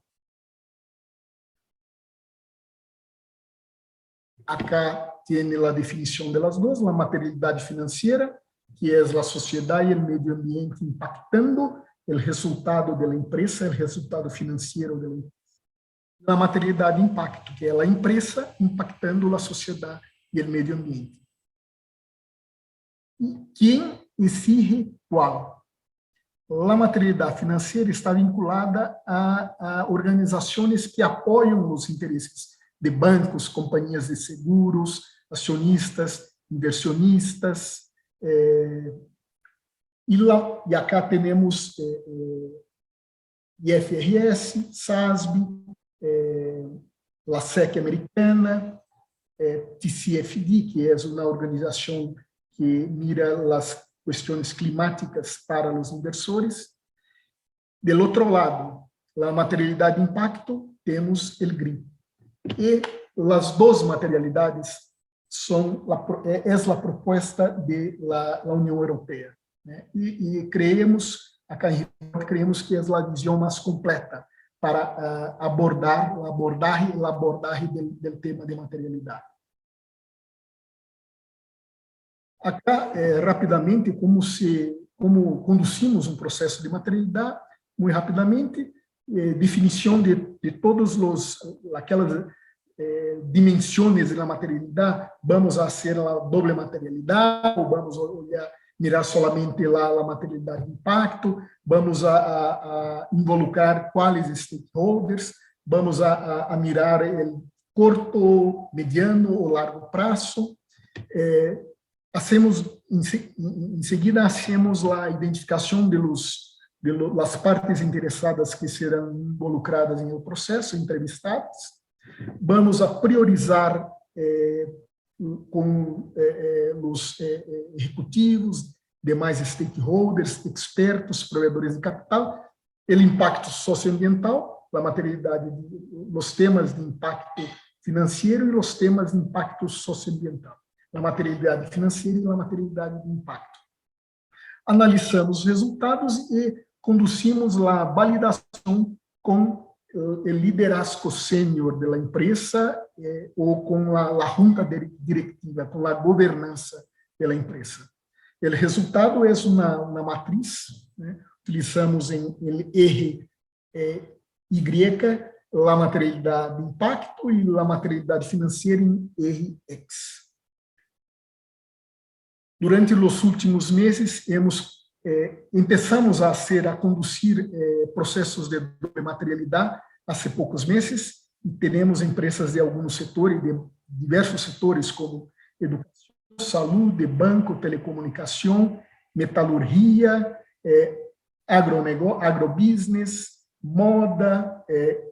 Acá tiene la definición de las dos, la materialidad financiera, que es la sociedad y el medio ambiente impactando el resultado de la empresa, el resultado financiero de la empresa. La materialidad de impacto, que es la empresa impactando la sociedad y el medio ambiente. ¿Y quién exige cuál? La materialidad financiera está vinculada a organizaciones que apoyan los intereses de bancos, compañías de seguros, accionistas, inversionistas. Y acá tenemos IFRS, SASB, la SEC americana, TCFD, que es una organización que mira las cuestiones climáticas para los inversores. Del otro lado, la materialidad de impacto, tenemos el GRI. Y las dos materialidades es la propuesta de la Unión Europea. Y creemos, acá en Rio, creemos que es la visión más completa para abordar el abordaje del tema de materialidad. Acá, rapidamente, como conducimos um processo de materialidade, muito rapidamente, definição de todas aquelas dimensões da materialidade, vamos a ser a doble materialidade, ou vamos mirar solamente a materialidade de impacto, vamos a involucrar quais stakeholders, vamos a mirar o curto, mediano ou largo prazo. Em seguida, hacemos a identificação de las partes interessadas que serão involucradas no processo, entrevistadas. Vamos a priorizar com os executivos, demais stakeholders, expertos, provedores de capital, o impacto socioambiental, a materialidade, os temas de impacto financeiro e os temas de impacto socioambiental. A materialidade financeira e a materialidade de impacto. Analisamos os resultados e conduzimos a validação com o liderazgo sênior da empresa ou com a junta diretiva, com a governança da empresa. O resultado é uma matriz, utilizamos em eje Y, a materialidade de impacto e a materialidade financeira em eje X. Durante os últimos meses, começamos a conduzir processos de materialidade há poucos meses, e temos empresas de alguns setores, de diversos setores, como educação, saúde, banco, telecomunicação, metalurgia, agrobusiness, moda,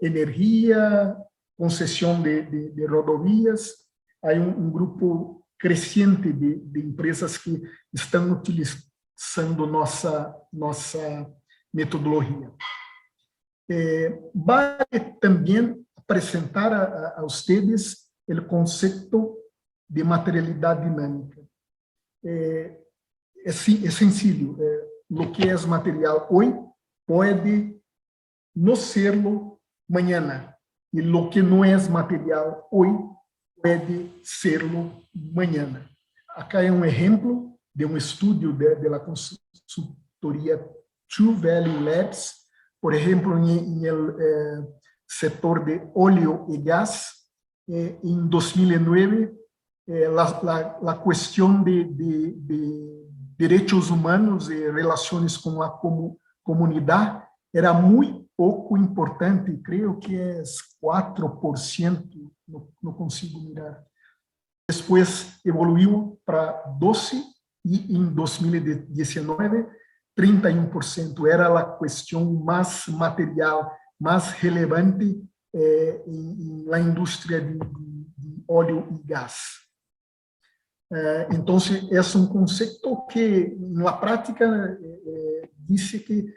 energia, concessão de rodovias. Há grupo crescente de empresas que estão utilizando nossa metodologia. Vale também apresentar a vocês o conceito de materialidade dinâmica. É sencillo. O que é material hoje pode não serlo amanhã. E o que não é material hoje pode serlo amanhã. Acá é exemplo de estudo da consultoria True Value Labs, por exemplo, no setor de óleo e gás. Em 2009, a questão de direitos humanos e relações com a comunidade era muito pouco importante. Creio que é 4%, não consigo mirar. Depois evoluiu para 12% e em 2019, 31%. Era a questão mais material, mais relevante na indústria de óleo e gás. Então, é um conceito que, na prática, diz que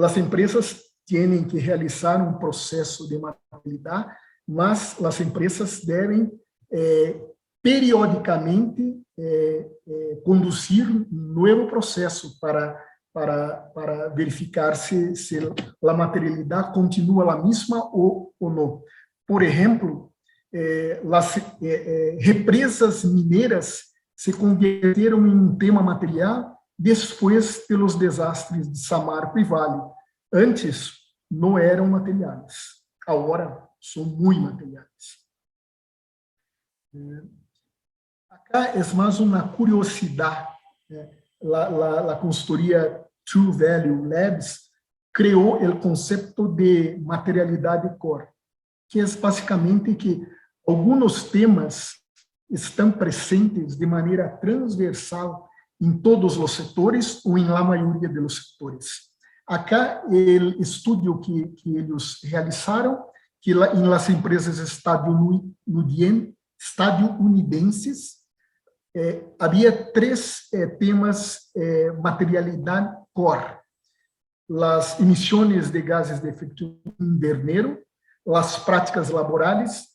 as empresas têm que realizar um processo de materialidade, mas as empresas devem periodicamente conduzir um novo processo para verificar se a materialidade continua a mesma ou não. Por exemplo, as represas mineiras se converteram em um tema material depois dos desastres de Samarco e Vale. Antes, não eram materiais. Agora, são muito materiais. Acá é mais uma curiosidade. A consultoria True Value Labs criou o conceito de materialidade core, que é basicamente que alguns temas estão presentes de maneira transversal em todos os setores ou em la maioria dos setores. Acá, o estudo que eles realizaram, que em las empresas estadunidenses, havia 3 temas materialidade core: as emissões de gases de efeito invernadero, as práticas laborais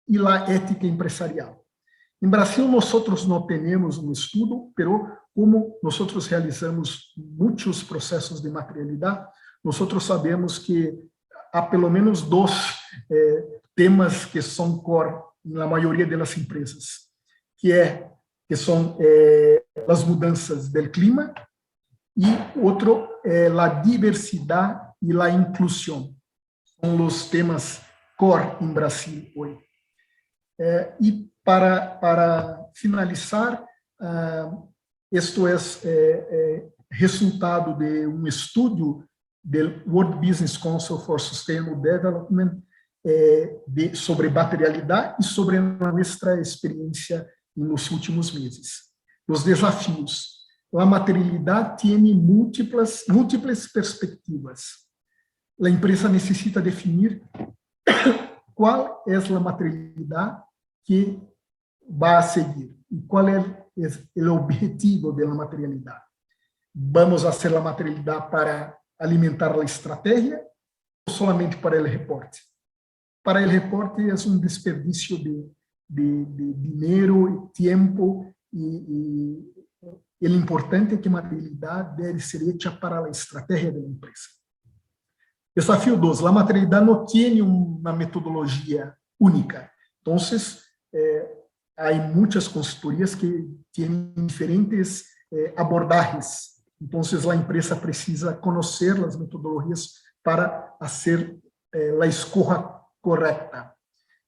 e a ética empresarial. Em Brasil, nós não temos um estudo, mas como nós realizamos muitos processos de materialidade, nós sabemos que há pelo menos 2 temas que são core na maioria das empresas, que são as mudanças do clima e outro a diversidade e a inclusão. São os temas core em Brasil hoje. E para finalizar, isto é resultado de um estudo do World Business Council for Sustainable Development sobre materialidade e sobre a nossa experiência nos últimos meses. Os desafios. A materialidade tem múltiplas perspectivas. A empresa necessita definir qual é a materialidade que vai seguir e qual é o objetivo da materialidade. Vamos fazer a materialidade para alimentar a estratégia ou somente para o reporte? Para o reporte é um desperdício de dinheiro, tempo e o importante é que a materialidade deve ser feita para a estratégia da empresa. Desafio 2. A materialidade não tem uma metodologia única. Então, há muitas consultorias que têm diferentes abordagens. Então, a empresa precisa conhecer as metodologias para fazer a escolha correta.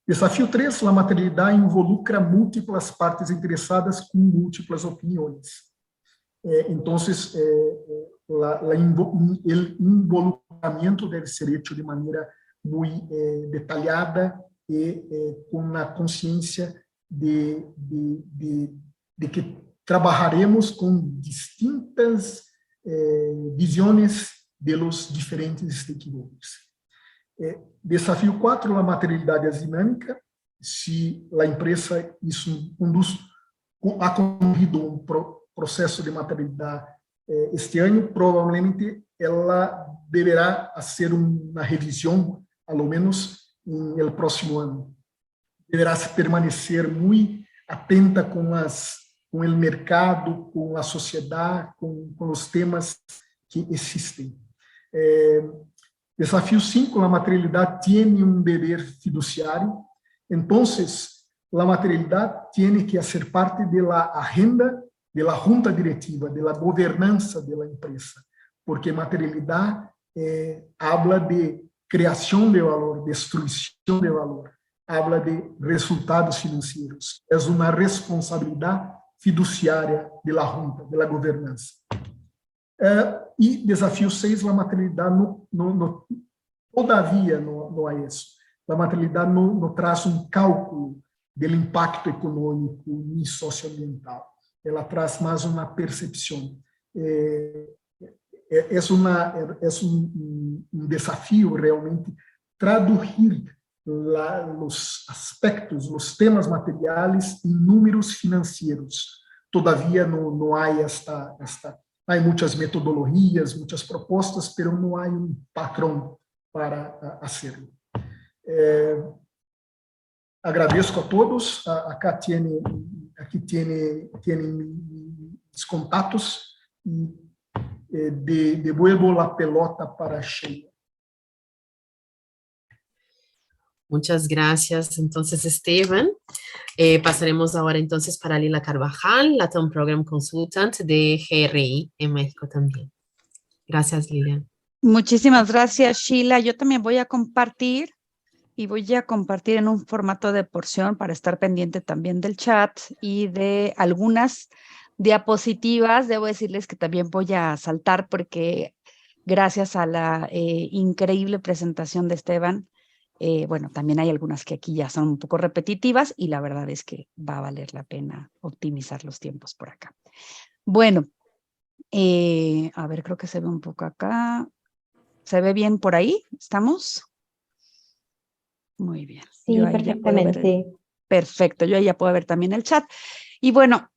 Desafio 3, a materialidade involucra múltiplas partes interessadas com múltiplas opiniões. Então, o involucramento deve ser feito de maneira muito detalhada e com a consciência de que trabalharemos com distintas visões dos diferentes stakeholders. Desafio 4, a materialidade dinâmica. Se a empresa ha conduzido um processo de materialidade este ano, provavelmente ela deverá fazer uma revisão, ao menos no próximo ano. Deverá permanecer muito atenta com o mercado, com a sociedade, com os temas que existem. Desafio 5, a materialidade tem um dever fiduciário. Então, a materialidade tem que ser parte da agenda da junta diretiva, da governança da empresa, porque materialidade habla de criação de valor, destruição de valor, habla de resultados financeiros. É uma responsabilidade fiduciária da junta, da governança. E desafio 6, a materialidade todavia não é isso. a materialidade não traz cálculo do impacto econômico e socioambiental. Ela traz mais uma percepção. É desafio realmente traduzir os aspectos, os temas materiais em números financeiros. Todavia, não há há muitas metodologias, muitas propostas, mas não há padrão para hacerlo. Agradeço a todos. Aqui tienen mis contatos y devuelvo la pelota para Sheila. Muchas gracias, entonces, Esteban. Pasaremos ahora entonces para Lila Carvajal, Latin Program Consultant de GRI en México también. Gracias, Lilian. Muchísimas gracias, Sheila. Yo también voy a compartir y voy a compartir en un formato de porción para estar pendiente también del chat y de algunas diapositivas. Debo decirles que también voy a saltar porque gracias a la increíble presentación de Esteban, bueno, también hay algunas que aquí ya son un poco repetitivas y la verdad es que va a valer la pena optimizar los tiempos por acá. Bueno, a ver, creo que se ve un poco acá. ¿Se ve bien por ahí? ¿Estamos? Muy bien. Sí, perfectamente. Perfecto, yo ya puedo ver también el chat. Y bueno,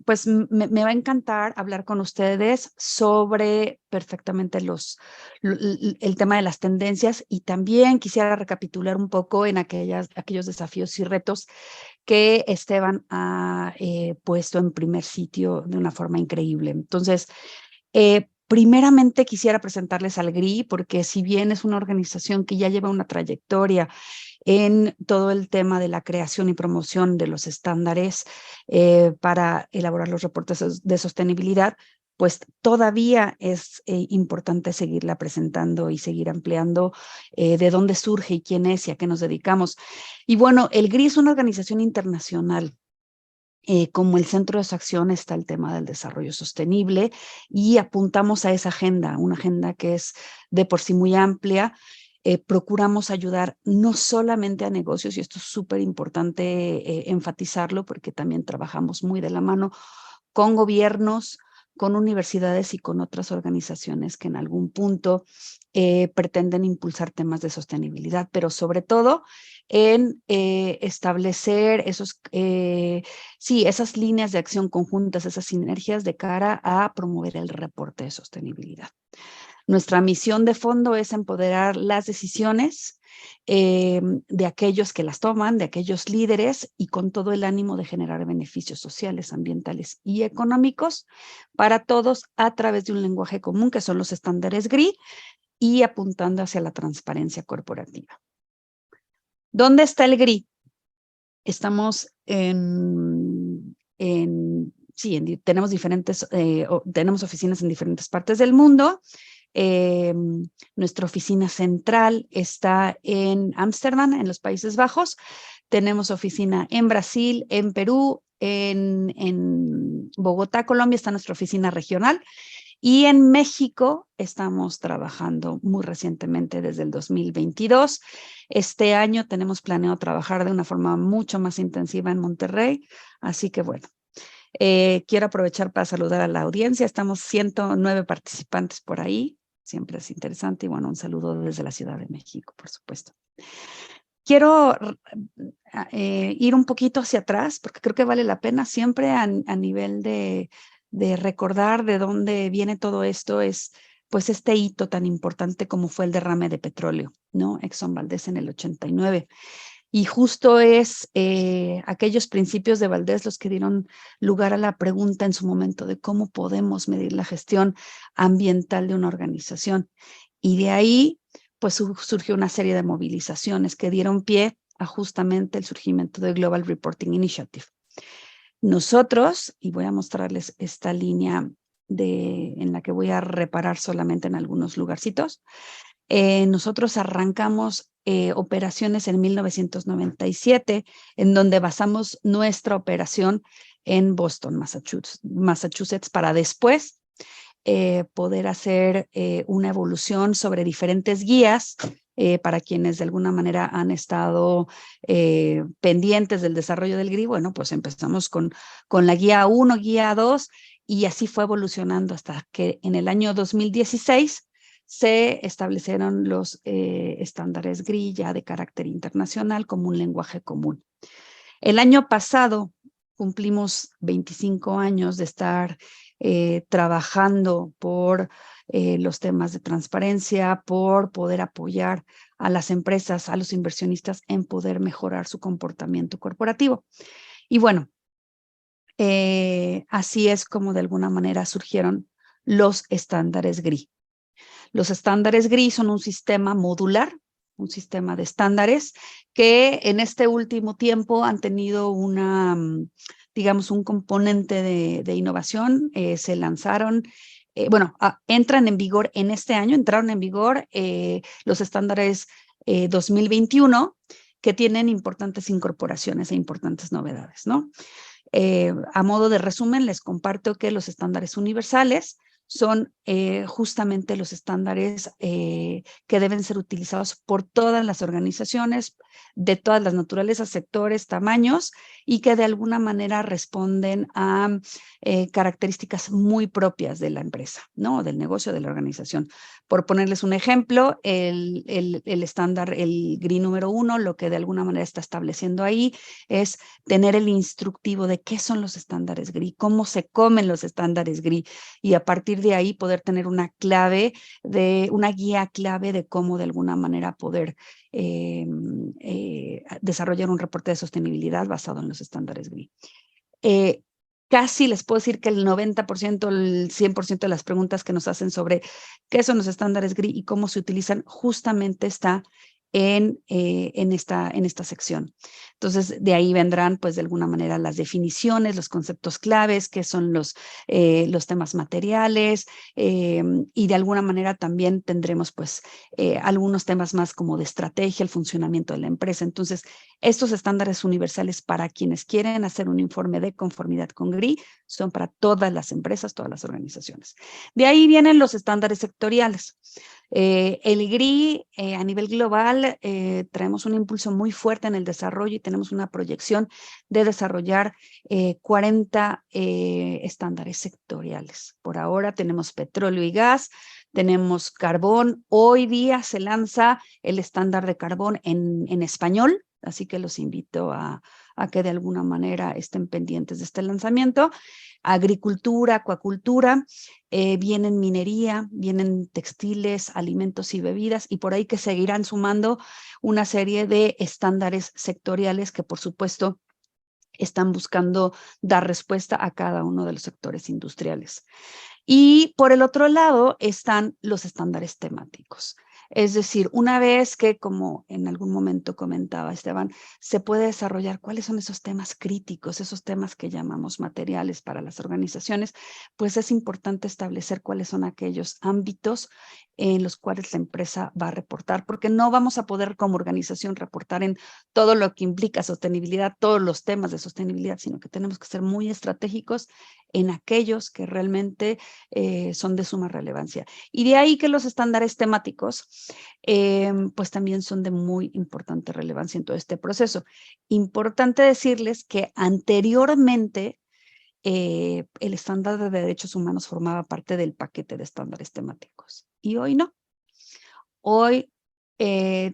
pues me va a encantar hablar con ustedes sobre perfectamente el tema de las tendencias y también quisiera recapitular un poco en aquellos desafíos y retos que Esteban ha puesto en primer sitio de una forma increíble. Entonces, primeramente quisiera presentarles al GRI porque si bien es una organización que ya lleva una trayectoria en todo el tema de la creación y promoción de los estándares para elaborar los reportes de sostenibilidad, pues todavía es importante seguirla presentando y seguir ampliando de dónde surge y quién es y a qué nos dedicamos. Y bueno, el GRI es una organización internacional. Como el centro de su acción está el tema del desarrollo sostenible y apuntamos a esa agenda, una agenda que es de por sí muy amplia. Procuramos ayudar no solamente a negocios, y esto es súper importante enfatizarlo porque también trabajamos muy de la mano con gobiernos, con universidades y con otras organizaciones que en algún punto pretenden impulsar temas de sostenibilidad, pero sobre todo en establecer esas líneas de acción conjuntas, esas sinergias de cara a promover el reporte de sostenibilidad. Nuestra misión de fondo es empoderar las decisiones de aquellos que las toman, de aquellos líderes y con todo el ánimo de generar beneficios sociales, ambientales y económicos para todos a través de un lenguaje común que son los estándares GRI y apuntando hacia la transparencia corporativa. ¿Dónde está el GRI? Estamos tenemos oficinas en diferentes partes del mundo. Nuestra oficina central está en Ámsterdam, en los Países Bajos. Tenemos oficina en Brasil, en Perú, en Bogotá, Colombia, está nuestra oficina regional. Y en México estamos trabajando muy recientemente desde el 2022. Este año tenemos planeado trabajar de una forma mucho más intensiva en Monterrey. Así que bueno, quiero aprovechar para saludar a la audiencia. Estamos 109 participantes por ahí. Siempre es interesante. Y bueno, un saludo desde la Ciudad de México, por supuesto. Quiero ir un poquito hacia atrás porque creo que vale la pena siempre a nivel de recordar de dónde viene todo esto. Es pues este hito tan importante como fue el derrame de petróleo, ¿no? Exxon Valdez en el 89. Y justo es aquellos principios de Valdez los que dieron lugar a la pregunta en su momento de cómo podemos medir la gestión ambiental de una organización. Y de ahí, pues surgió una serie de movilizaciones que dieron pie a justamente el surgimiento del Global Reporting Initiative. Nosotros, y voy a mostrarles esta línea en la que voy a reparar solamente en algunos lugarcitos, nosotros arrancamos operaciones en 1997, en donde basamos nuestra operación en Boston, Massachusetts, para después poder hacer una evolución sobre diferentes guías Para quienes de alguna manera han estado pendientes del desarrollo del GRI, bueno, pues empezamos con la guía 1, guía 2, y así fue evolucionando hasta que en el año 2016 se establecieron los estándares GRI ya de carácter internacional como un lenguaje común. El año pasado cumplimos 25 años de estar trabajando por los temas de transparencia, por poder apoyar a las empresas, a los inversionistas en poder mejorar su comportamiento corporativo. Y bueno, así es como de alguna manera surgieron los estándares GRI. Los estándares GRI son un sistema modular, un sistema de estándares que en este último tiempo han tenido digamos, un componente de innovación. Se lanzaron, entran en vigor en este año, entraron en vigor los estándares 2021, que tienen importantes incorporaciones e importantes novedades, ¿no? A modo de resumen, les comparto que los estándares universales son justamente los estándares que deben ser utilizados por todas las organizaciones de todas las naturalezas, sectores, tamaños, y que de alguna manera responden a características muy propias de la empresa, ¿no? Del negocio, de la organización. Por ponerles un ejemplo, el estándar, el GRI número 1, lo que de alguna manera está estableciendo ahí es tener el instructivo de qué son los estándares GRI, cómo se comen los estándares GRI, y a partir de ahí poder tener una guía clave de cómo de alguna manera poder desarrollar un reporte de sostenibilidad basado en los estándares GRI. Casi les puedo decir que el 90%, el 100% de las preguntas que nos hacen sobre qué son los estándares GRI y cómo se utilizan justamente está en esta sección. Entonces, de ahí vendrán, pues, de alguna manera las definiciones, los conceptos claves, qué son los temas materiales, y de alguna manera también tendremos, pues, algunos temas más como de estrategia, el funcionamiento de la empresa. Entonces, estos estándares universales para quienes quieren hacer un informe de conformidad con GRI son para todas las empresas, todas las organizaciones. De ahí vienen los estándares sectoriales. El GRI a nivel global traemos un impulso muy fuerte en el desarrollo y tenemos una proyección de desarrollar 40 estándares sectoriales. Por ahora tenemos petróleo y gas, tenemos carbón. Hoy día se lanza el estándar de carbón en español, así que los invito a que de alguna manera estén pendientes de este lanzamiento. Agricultura, acuacultura, vienen minería, vienen textiles, alimentos y bebidas, y por ahí que seguirán sumando una serie de estándares sectoriales que por supuesto están buscando dar respuesta a cada uno de los sectores industriales. Y por el otro lado están los estándares temáticos. Es decir, una vez que, como en algún momento comentaba Esteban, se puede desarrollar cuáles son esos temas críticos, esos temas que llamamos materiales para las organizaciones, pues es importante establecer cuáles son aquellos ámbitos en los cuales la empresa va a reportar, porque no vamos a poder como organización reportar en todo lo que implica sostenibilidad, todos los temas de sostenibilidad, sino que tenemos que ser muy estratégicos en aquellos que realmente son de suma relevancia. Y de ahí que los estándares temáticos pues también son de muy importante relevancia en todo este proceso. Importante decirles que anteriormente el estándar de derechos humanos formaba parte del paquete de estándares temáticos y hoy no. Hoy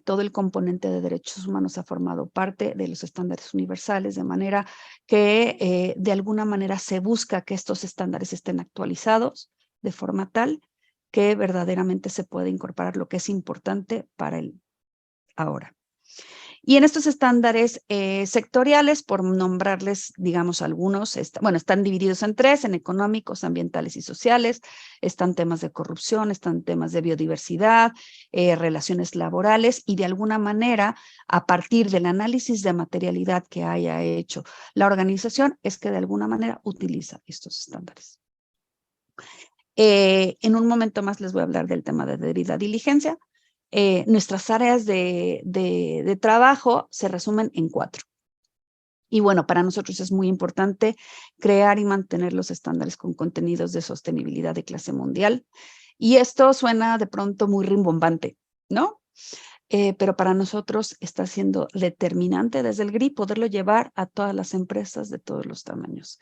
todo el componente de derechos humanos ha formado parte de los estándares universales, de manera que de alguna manera se busca que estos estándares estén actualizados de forma tal que verdaderamente se puede incorporar lo que es importante para el ahora. Y en estos estándares sectoriales, por nombrarles, digamos, algunos, están divididos en 3, en económicos, ambientales y sociales. Están temas de corrupción, están temas de biodiversidad, relaciones laborales, y de alguna manera, a partir del análisis de materialidad que haya hecho la organización, es que de alguna manera utiliza estos estándares. En un momento más les voy a hablar del tema de debida diligencia. Nuestras áreas de trabajo se resumen en 4. Y bueno, para nosotros es muy importante crear y mantener los estándares con contenidos de sostenibilidad de clase mundial. Y esto suena de pronto muy rimbombante, ¿no? pero para nosotros está siendo determinante desde el GRI poderlo llevar a todas las empresas de todos los tamaños.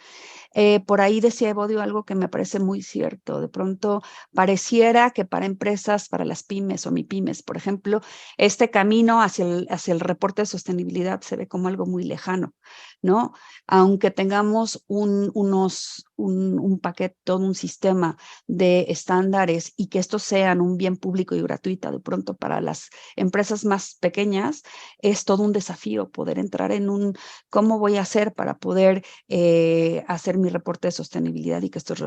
Por ahí decía Evodio algo que me parece muy cierto. De pronto pareciera que para empresas, para las pymes o MIPYMES, por ejemplo, este camino hacia el reporte de sostenibilidad se ve como algo muy lejano, ¿no? Aunque tengamos un paquete, todo un sistema de estándares y que estos sean un bien público y gratuito, de pronto para las empresas más pequeñas es todo un desafío poder entrar en ¿cómo voy a hacer para poder hacer mi reporte de sostenibilidad y que estos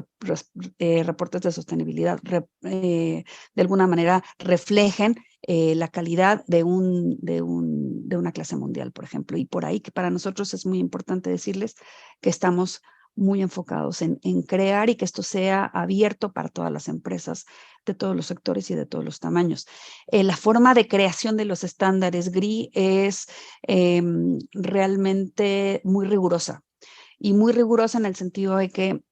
reportes de sostenibilidad de alguna manera reflejen la calidad de una clase mundial, por ejemplo? Y por ahí que para nosotros es muy importante decirles que estamos muy enfocados en crear y que esto sea abierto para todas las empresas de todos los sectores y de todos los tamaños. La forma de creación de los estándares GRI es realmente muy rigurosa. Y muy rigurosa en el sentido de que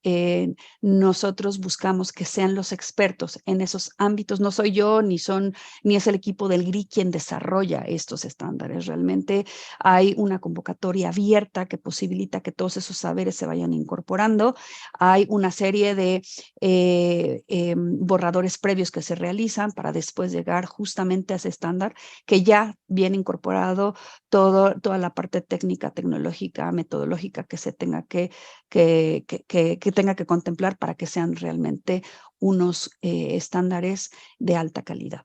nosotros buscamos que sean los expertos en esos ámbitos. No soy yo, ni es el equipo del GRI quien desarrolla estos estándares. Realmente hay una convocatoria abierta que posibilita que todos esos saberes se vayan incorporando. Hay una serie de borradores previos que se realizan para después llegar justamente a ese estándar que ya viene incorporado toda la parte técnica, tecnológica, metodológica que se tenga que tenga que contemplar para que sean realmente unos estándares de alta calidad.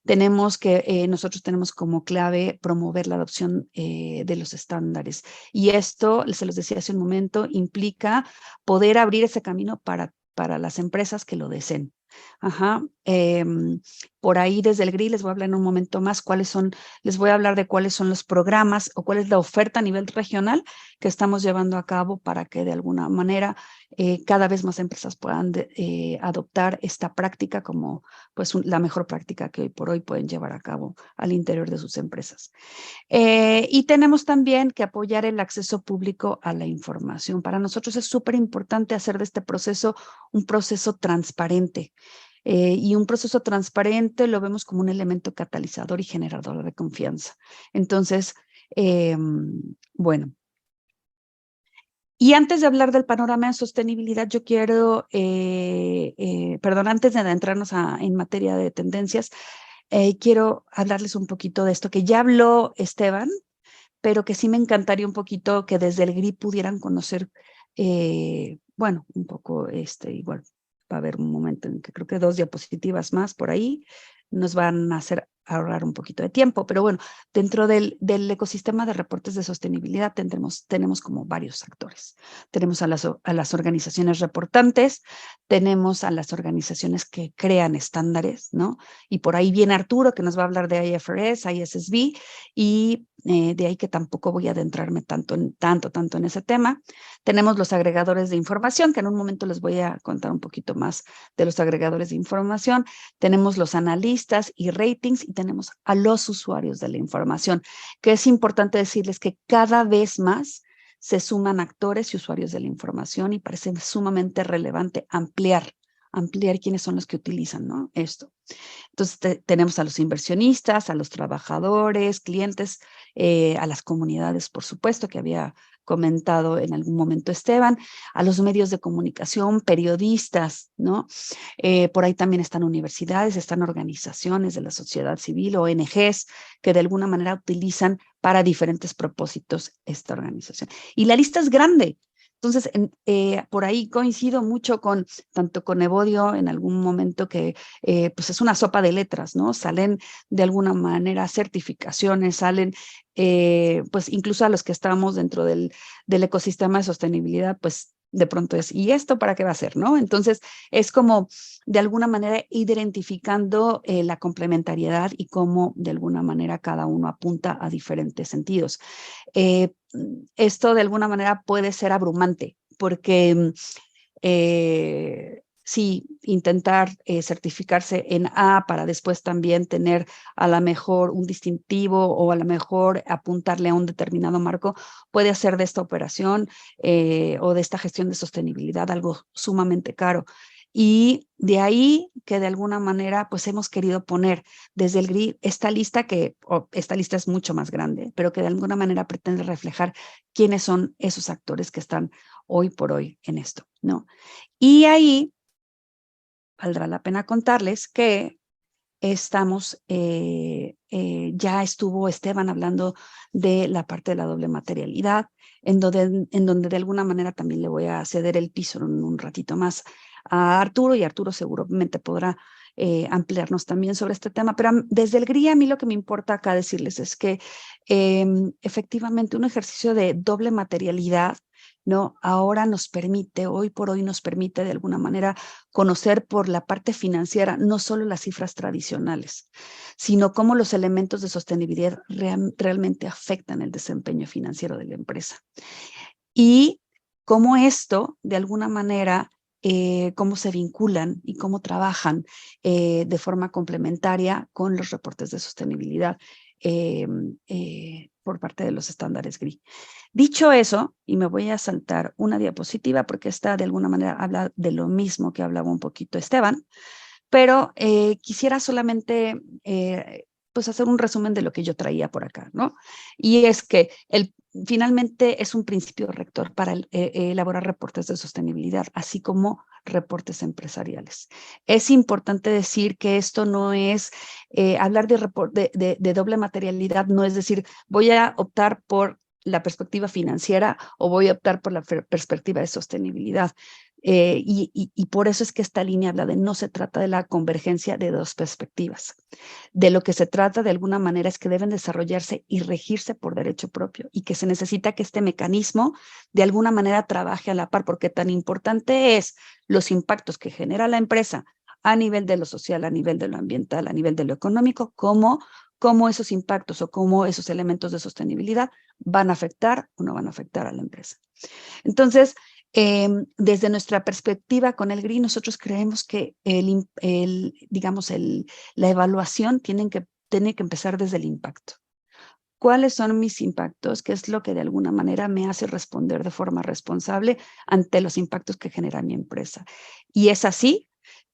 Nosotros tenemos como clave promover la adopción de los estándares, y esto, se los decía hace un momento, implica poder abrir ese camino para las empresas que lo deseen. Ajá. Por ahí desde el GRI les voy a hablar en un momento más les voy a hablar de cuáles son los programas o cuál es la oferta a nivel regional que estamos llevando a cabo para que de alguna manera cada vez más empresas puedan adoptar esta práctica como pues la mejor práctica que hoy por hoy pueden llevar a cabo al interior de sus empresas. Y tenemos también que apoyar el acceso público a la información. Para nosotros es súper importante hacer de este proceso un proceso transparente. Y un proceso transparente lo vemos como un elemento catalizador y generador de confianza. Entonces, bueno. Y antes de hablar del panorama de sostenibilidad, yo quiero, antes de adentrarnos en materia de tendencias, quiero hablarles un poquito de esto que ya habló Esteban, pero que sí me encantaría un poquito que desde el GRI pudieran conocer, un poco, igual va a haber un momento en que creo que 2 diapositivas más por ahí nos van a hacer ahorrar un poquito de tiempo, pero bueno, dentro del ecosistema de reportes de sostenibilidad tenemos como varios actores. Tenemos a las organizaciones reportantes, tenemos a las organizaciones que crean estándares, ¿no? Y por ahí viene Arturo, que nos va a hablar de IFRS, ISSB, y de ahí que tampoco voy a adentrarme tanto en ese tema. Tenemos los agregadores de información, que en un momento les voy a contar un poquito más de los agregadores de información. Tenemos los analistas y ratings, y tenemos a los usuarios de la información, que es importante decirles que cada vez más se suman actores y usuarios de la información, y parece sumamente relevante ampliar quiénes son los que utilizan, ¿no? Esto. Entonces tenemos a los inversionistas, a los trabajadores, clientes, a las comunidades, por supuesto, que había comentado en algún momento Esteban, a los medios de comunicación, periodistas, ¿no? Por ahí también están universidades, están organizaciones de la sociedad civil, ONGs, que de alguna manera utilizan para diferentes propósitos esta organización. Y la lista es grande. Entonces, por ahí coincido mucho tanto con Evodio en algún momento que pues es una sopa de letras, ¿no? Salen de alguna manera certificaciones, salen pues incluso a los que estamos dentro del ecosistema de sostenibilidad, pues de pronto ¿y esto para qué va a ser, no? Entonces, es como de alguna manera ir identificando la complementariedad y cómo de alguna manera cada uno apunta a diferentes sentidos. Esto de alguna manera puede ser abrumante porque sí, intentar certificarse en A para después también tener a lo mejor un distintivo o a lo mejor apuntarle a un determinado marco puede hacer de esta operación o de esta gestión de sostenibilidad algo sumamente caro. Y de ahí que de alguna manera pues hemos querido poner desde el GRI esta lista esta lista es mucho más grande, pero que de alguna manera pretende reflejar quiénes son esos actores que están hoy por hoy en esto, ¿no? Y ahí valdrá la pena contarles que ya estuvo Esteban hablando de la parte de la doble materialidad, en donde de alguna manera también le voy a ceder el piso en un ratito más a Arturo, y Arturo seguramente podrá ampliarnos también sobre este tema. Pero desde el GRI a mí lo que me importa acá decirles es que efectivamente un ejercicio de doble materialidad, ¿no? Ahora nos permite, hoy por hoy nos permite de alguna manera conocer por la parte financiera no solo las cifras tradicionales, sino cómo los elementos de sostenibilidad realmente afectan el desempeño financiero de la empresa. Y cómo esto, de alguna manera, cómo se vinculan y cómo trabajan de forma complementaria con los reportes de sostenibilidad por parte de los estándares GRI. Dicho eso, y me voy a saltar una diapositiva porque esta de alguna manera habla de lo mismo que hablaba un poquito Esteban, pero quisiera solamente pues hacer un resumen de lo que yo traía por acá, ¿no? Y es que finalmente es un principio rector para elaborar reportes de sostenibilidad, así como reportes empresariales. Es importante decir que esto no es, hablar de doble materialidad, no es decir, voy a optar por la perspectiva financiera o voy a optar por la perspectiva de sostenibilidad. Y por eso es que esta línea habla de no se trata de la convergencia de dos perspectivas. De lo que se trata de alguna manera es que deben desarrollarse y regirse por derecho propio y que se necesita que este mecanismo de alguna manera trabaje a la par, porque tan importante es los impactos que genera la empresa a nivel de lo social, a nivel de lo ambiental, a nivel de lo económico, como esos impactos o cómo esos elementos de sostenibilidad van a afectar o no van a afectar a la empresa. Entonces, desde nuestra perspectiva con el GRI, nosotros creemos que la evaluación tiene que empezar desde el impacto. ¿Cuáles son mis impactos? ¿Qué es lo que de alguna manera me hace responder de forma responsable ante los impactos que genera mi empresa? Y es así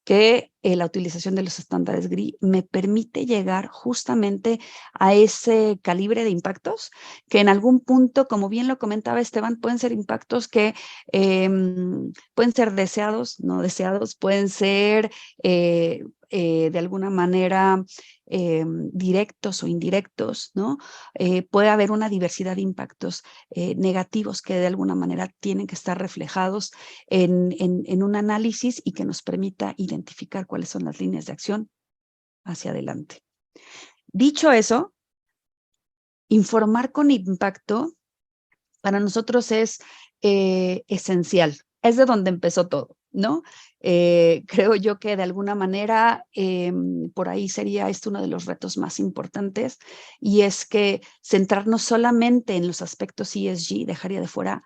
que la utilización de los estándares GRI me permite llegar justamente a ese calibre de impactos que en algún punto, como bien lo comentaba Esteban, pueden ser impactos que pueden ser deseados, no deseados, pueden ser de alguna manera directos o indirectos, ¿no? Puede haber una diversidad de impactos negativos que de alguna manera tienen que estar reflejados en un análisis y que nos permita identificar cuáles son las líneas de acción hacia adelante. Dicho eso, informar con impacto para nosotros es esencial. Es de donde empezó todo, ¿no? Creo yo que de alguna manera por ahí sería uno de los retos más importantes, y es que centrarnos solamente en los aspectos ESG dejaría de fuera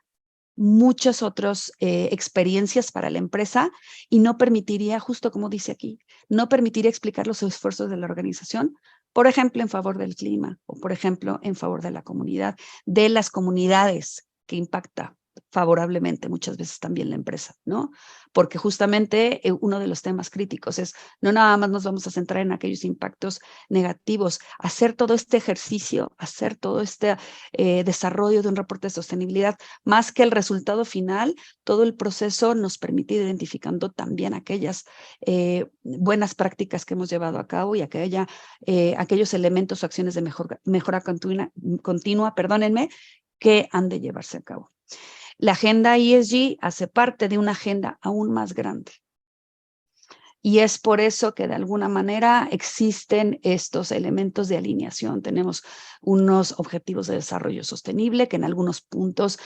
muchas otras experiencias para la empresa y no permitiría, justo como dice aquí, no permitiría explicar los esfuerzos de la organización, por ejemplo, en favor del clima o, por ejemplo, en favor de la comunidad, de las comunidades que impacta favorablemente muchas veces también la empresa, ¿no? Porque justamente uno de los temas críticos es no nada más nos vamos a centrar en aquellos impactos negativos, hacer todo este ejercicio, hacer todo este desarrollo de un reporte de sostenibilidad, más que el resultado final, todo el proceso nos permite ir identificando también aquellas buenas prácticas que hemos llevado a cabo y aquellos elementos o acciones de mejora continua, perdónenme, que han de llevarse a cabo. La agenda ESG hace parte de una agenda aún más grande. Y es por eso que de alguna manera existen estos elementos de alineación. Tenemos unos objetivos de desarrollo sostenible que en algunos puntos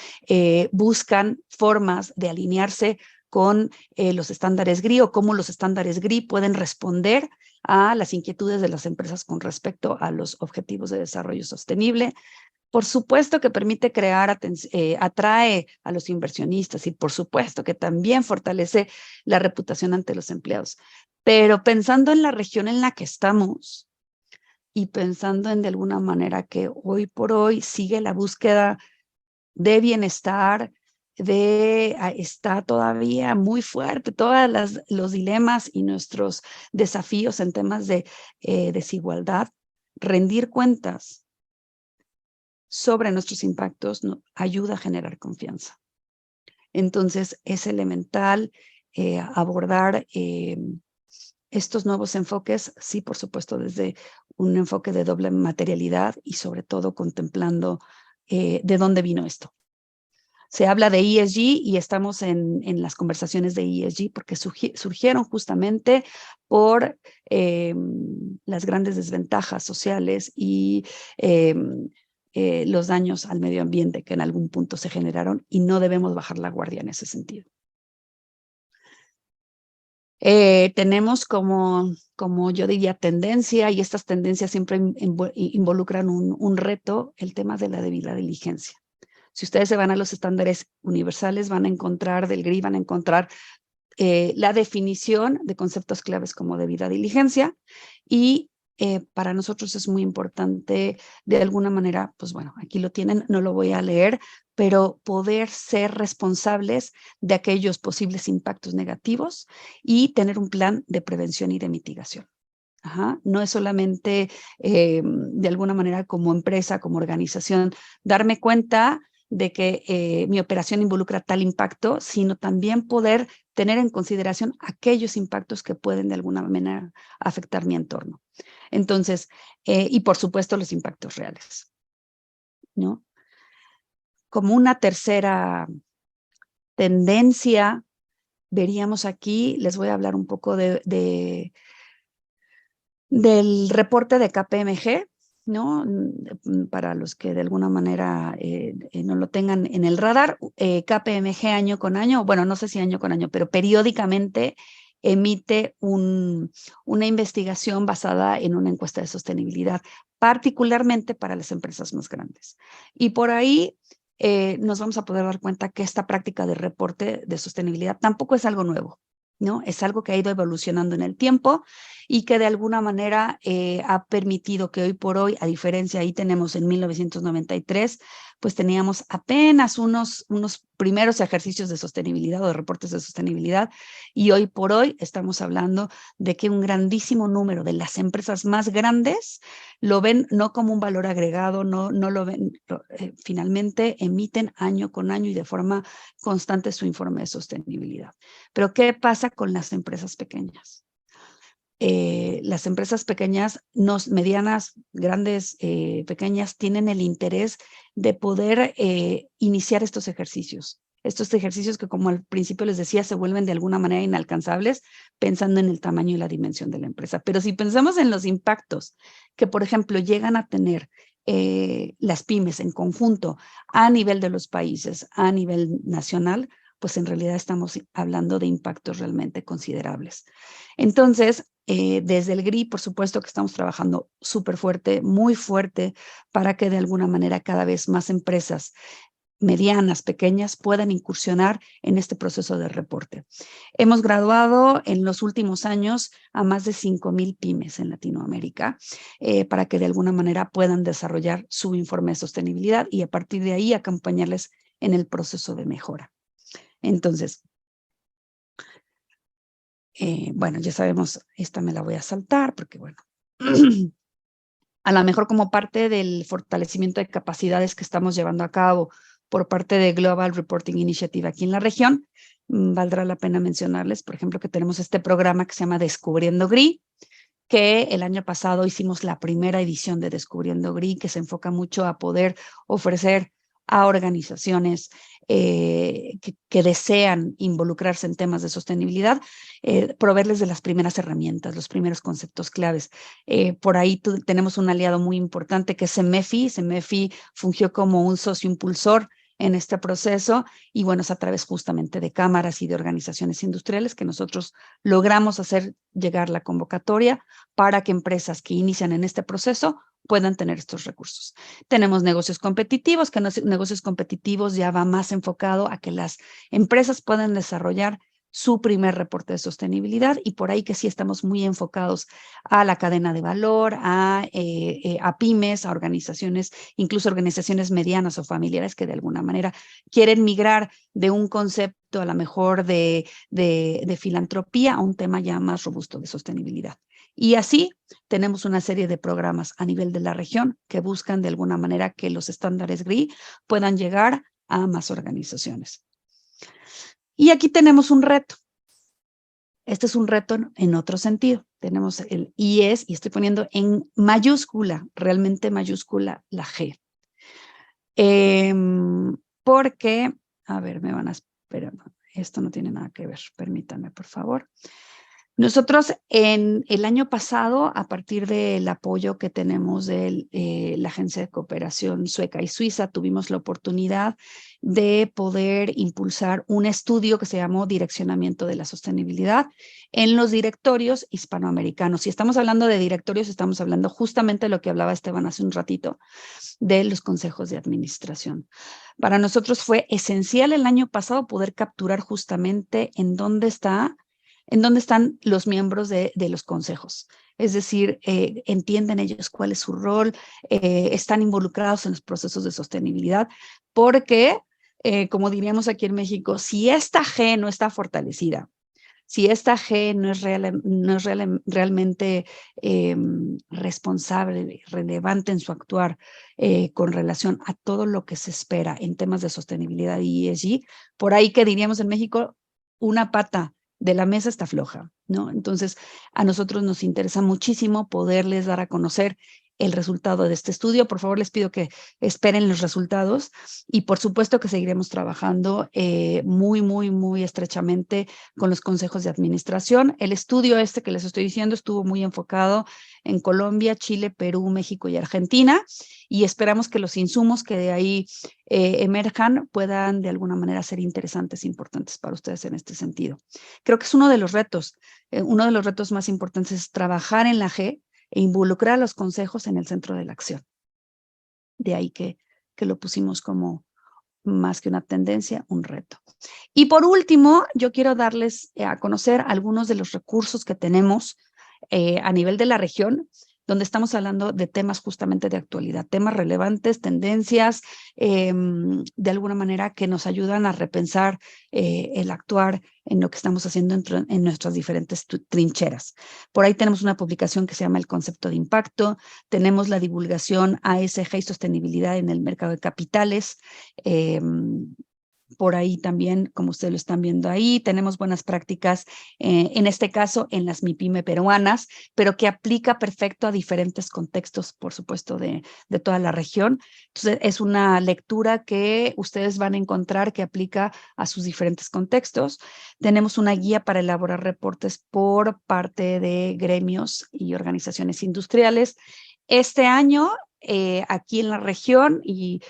buscan formas de alinearse con los estándares GRI o cómo los estándares GRI pueden responder a las inquietudes de las empresas con respecto a los objetivos de desarrollo sostenible. Por supuesto que permite atrae a los inversionistas y por supuesto que también fortalece la reputación ante los empleados. Pero pensando en la región en la que estamos y pensando en de alguna manera que hoy por hoy sigue la búsqueda de bienestar, está todavía muy fuerte, todos los dilemas y nuestros desafíos en temas de desigualdad. Rendir cuentas sobre nuestros impactos ayuda a generar confianza. Entonces, es elemental abordar estos nuevos enfoques, sí, por supuesto, desde un enfoque de doble materialidad y sobre todo contemplando de dónde vino esto. Se habla de ESG y estamos en las conversaciones de ESG porque surgieron justamente por las grandes desventajas sociales y los daños al medio ambiente que en algún punto se generaron, y no debemos bajar la guardia en ese sentido. Tenemos como yo diría tendencia, y estas tendencias siempre involucran un reto, el tema de la debida diligencia. Si ustedes se van a los estándares universales, van a encontrar del GRI, van a encontrar la definición de conceptos claves como debida diligencia, y para nosotros es muy importante, de alguna manera, pues bueno, aquí lo tienen, no lo voy a leer, pero poder ser responsables de aquellos posibles impactos negativos y tener un plan de prevención y de mitigación. Ajá. No es solamente de alguna manera como empresa, como organización, darme cuenta de que mi operación involucra tal impacto, sino también poder tener en consideración aquellos impactos que pueden de alguna manera afectar mi entorno. Entonces, y por supuesto los impactos reales, ¿no? Como una tercera tendencia, veríamos aquí, les voy a hablar un poco del reporte de KPMG, ¿no? Para los que de alguna manera no lo tengan en el radar, KPMG año con año, bueno, no sé si año con año, pero periódicamente emite una investigación basada en una encuesta de sostenibilidad, particularmente para las empresas más grandes. Y por ahí nos vamos a poder dar cuenta que esta práctica de reporte de sostenibilidad tampoco es algo nuevo, ¿no? Es algo que ha ido evolucionando en el tiempo y que de alguna manera ha permitido que hoy por hoy, a diferencia, ahí tenemos en 1993, pues teníamos apenas unos primeros ejercicios de sostenibilidad o de reportes de sostenibilidad, y hoy por hoy estamos hablando de que un grandísimo número de las empresas más grandes lo ven no como un valor agregado, no lo ven, finalmente emiten año con año y de forma constante su informe de sostenibilidad. Pero ¿qué pasa con las empresas pequeñas? Las empresas pequeñas, medianas, grandes, pequeñas, tienen el interés de poder iniciar estos ejercicios que, como al principio les decía, se vuelven de alguna manera inalcanzables pensando en el tamaño y la dimensión de la empresa. Pero si pensamos en los impactos que, por ejemplo, llegan a tener las pymes en conjunto a nivel de los países, a nivel nacional, pues en realidad estamos hablando de impactos realmente considerables. Entonces, desde el GRI, por supuesto que estamos trabajando súper fuerte, muy fuerte, para que de alguna manera cada vez más empresas medianas, pequeñas, puedan incursionar en este proceso de reporte. Hemos graduado en los últimos años a más de 5,000 pymes en Latinoamérica para que de alguna manera puedan desarrollar su informe de sostenibilidad y a partir de ahí acompañarles en el proceso de mejora. Entonces, bueno, ya sabemos, esta me la voy a saltar porque, bueno, a lo mejor como parte del fortalecimiento de capacidades que estamos llevando a cabo por parte de Global Reporting Initiative aquí en la región, valdrá la pena mencionarles, por ejemplo, que tenemos este programa que se llama Descubriendo GRI, que el año pasado hicimos la primera edición de Descubriendo GRI, que se enfoca mucho a poder ofrecer a organizaciones que desean involucrarse en temas de sostenibilidad, proveerles de las primeras herramientas, los primeros conceptos claves. Por ahí tenemos un aliado muy importante que es CEMEFI. CEMEFI fungió como un socio impulsor en este proceso y bueno, es a través justamente de cámaras y de organizaciones industriales que nosotros logramos hacer llegar la convocatoria para que empresas que inician en este proceso puedan tener estos recursos. Tenemos negocios competitivos, que negocios competitivos ya va más enfocado a que las empresas puedan desarrollar su primer reporte de sostenibilidad, y por ahí que sí estamos muy enfocados a la cadena de valor, a pymes, a organizaciones, incluso organizaciones medianas o familiares que de alguna manera quieren migrar de un concepto a lo mejor de filantropía a un tema ya más robusto de sostenibilidad. Y así tenemos una serie de programas a nivel de la región que buscan de alguna manera que los estándares GRI puedan llegar a más organizaciones. Y aquí tenemos un reto. Este es un reto en otro sentido. Tenemos el IES y estoy poniendo en mayúscula, realmente mayúscula, la G. Porque, a ver, me van a esperar. Esto no tiene nada que ver. Permítanme, por favor. Nosotros en el año pasado, a partir del apoyo que tenemos de la Agencia de Cooperación Sueca y Suiza, tuvimos la oportunidad de poder impulsar un estudio que se llamó Direccionamiento de la Sostenibilidad en los directorios hispanoamericanos. Si estamos hablando de directorios, estamos hablando justamente de lo que hablaba Esteban hace un ratito, de los consejos de administración. Para nosotros fue esencial el año pasado poder capturar justamente en dónde están los miembros de los consejos. Es decir, entienden ellos cuál es su rol, están involucrados en los procesos de sostenibilidad, porque, como diríamos aquí en México, si esta G no está fortalecida, si esta G no es realmente responsable, relevante en su actuar con relación a todo lo que se espera en temas de sostenibilidad y ESG, por ahí que diríamos en México, una pata de la mesa está floja, ¿no? Entonces, a nosotros nos interesa muchísimo poderles dar a conocer el resultado de este estudio. Por favor, les pido que esperen los resultados y por supuesto que seguiremos trabajando muy estrechamente con los consejos de administración. El estudio este que les estoy diciendo estuvo muy enfocado en Colombia, Chile, Perú, México y Argentina, y esperamos que los insumos que de ahí emerjan puedan de alguna manera ser interesantes e importantes para ustedes en este sentido. Creo que es uno de los retos más importantes es trabajar en la G e involucrar a los consejos en el centro de la acción. De ahí que lo pusimos como más que una tendencia, un reto. Y por último, yo quiero darles a conocer algunos de los recursos que tenemos a nivel de la región, donde estamos hablando de temas justamente de actualidad, temas relevantes, tendencias, de alguna manera que nos ayudan a repensar el actuar en lo que estamos haciendo en nuestras diferentes trincheras. Por ahí tenemos una publicación que se llama El Concepto de Impacto, tenemos la divulgación ASG y Sostenibilidad en el Mercado de Capitales, por ahí también, como ustedes lo están viendo ahí, tenemos buenas prácticas, en este caso en las MIPYME peruanas, pero que aplica perfecto a diferentes contextos, por supuesto, de toda la región. Entonces, es una lectura que ustedes van a encontrar que aplica a sus diferentes contextos. Tenemos una guía para elaborar reportes por parte de gremios y organizaciones industriales. Este año, aquí en la región, y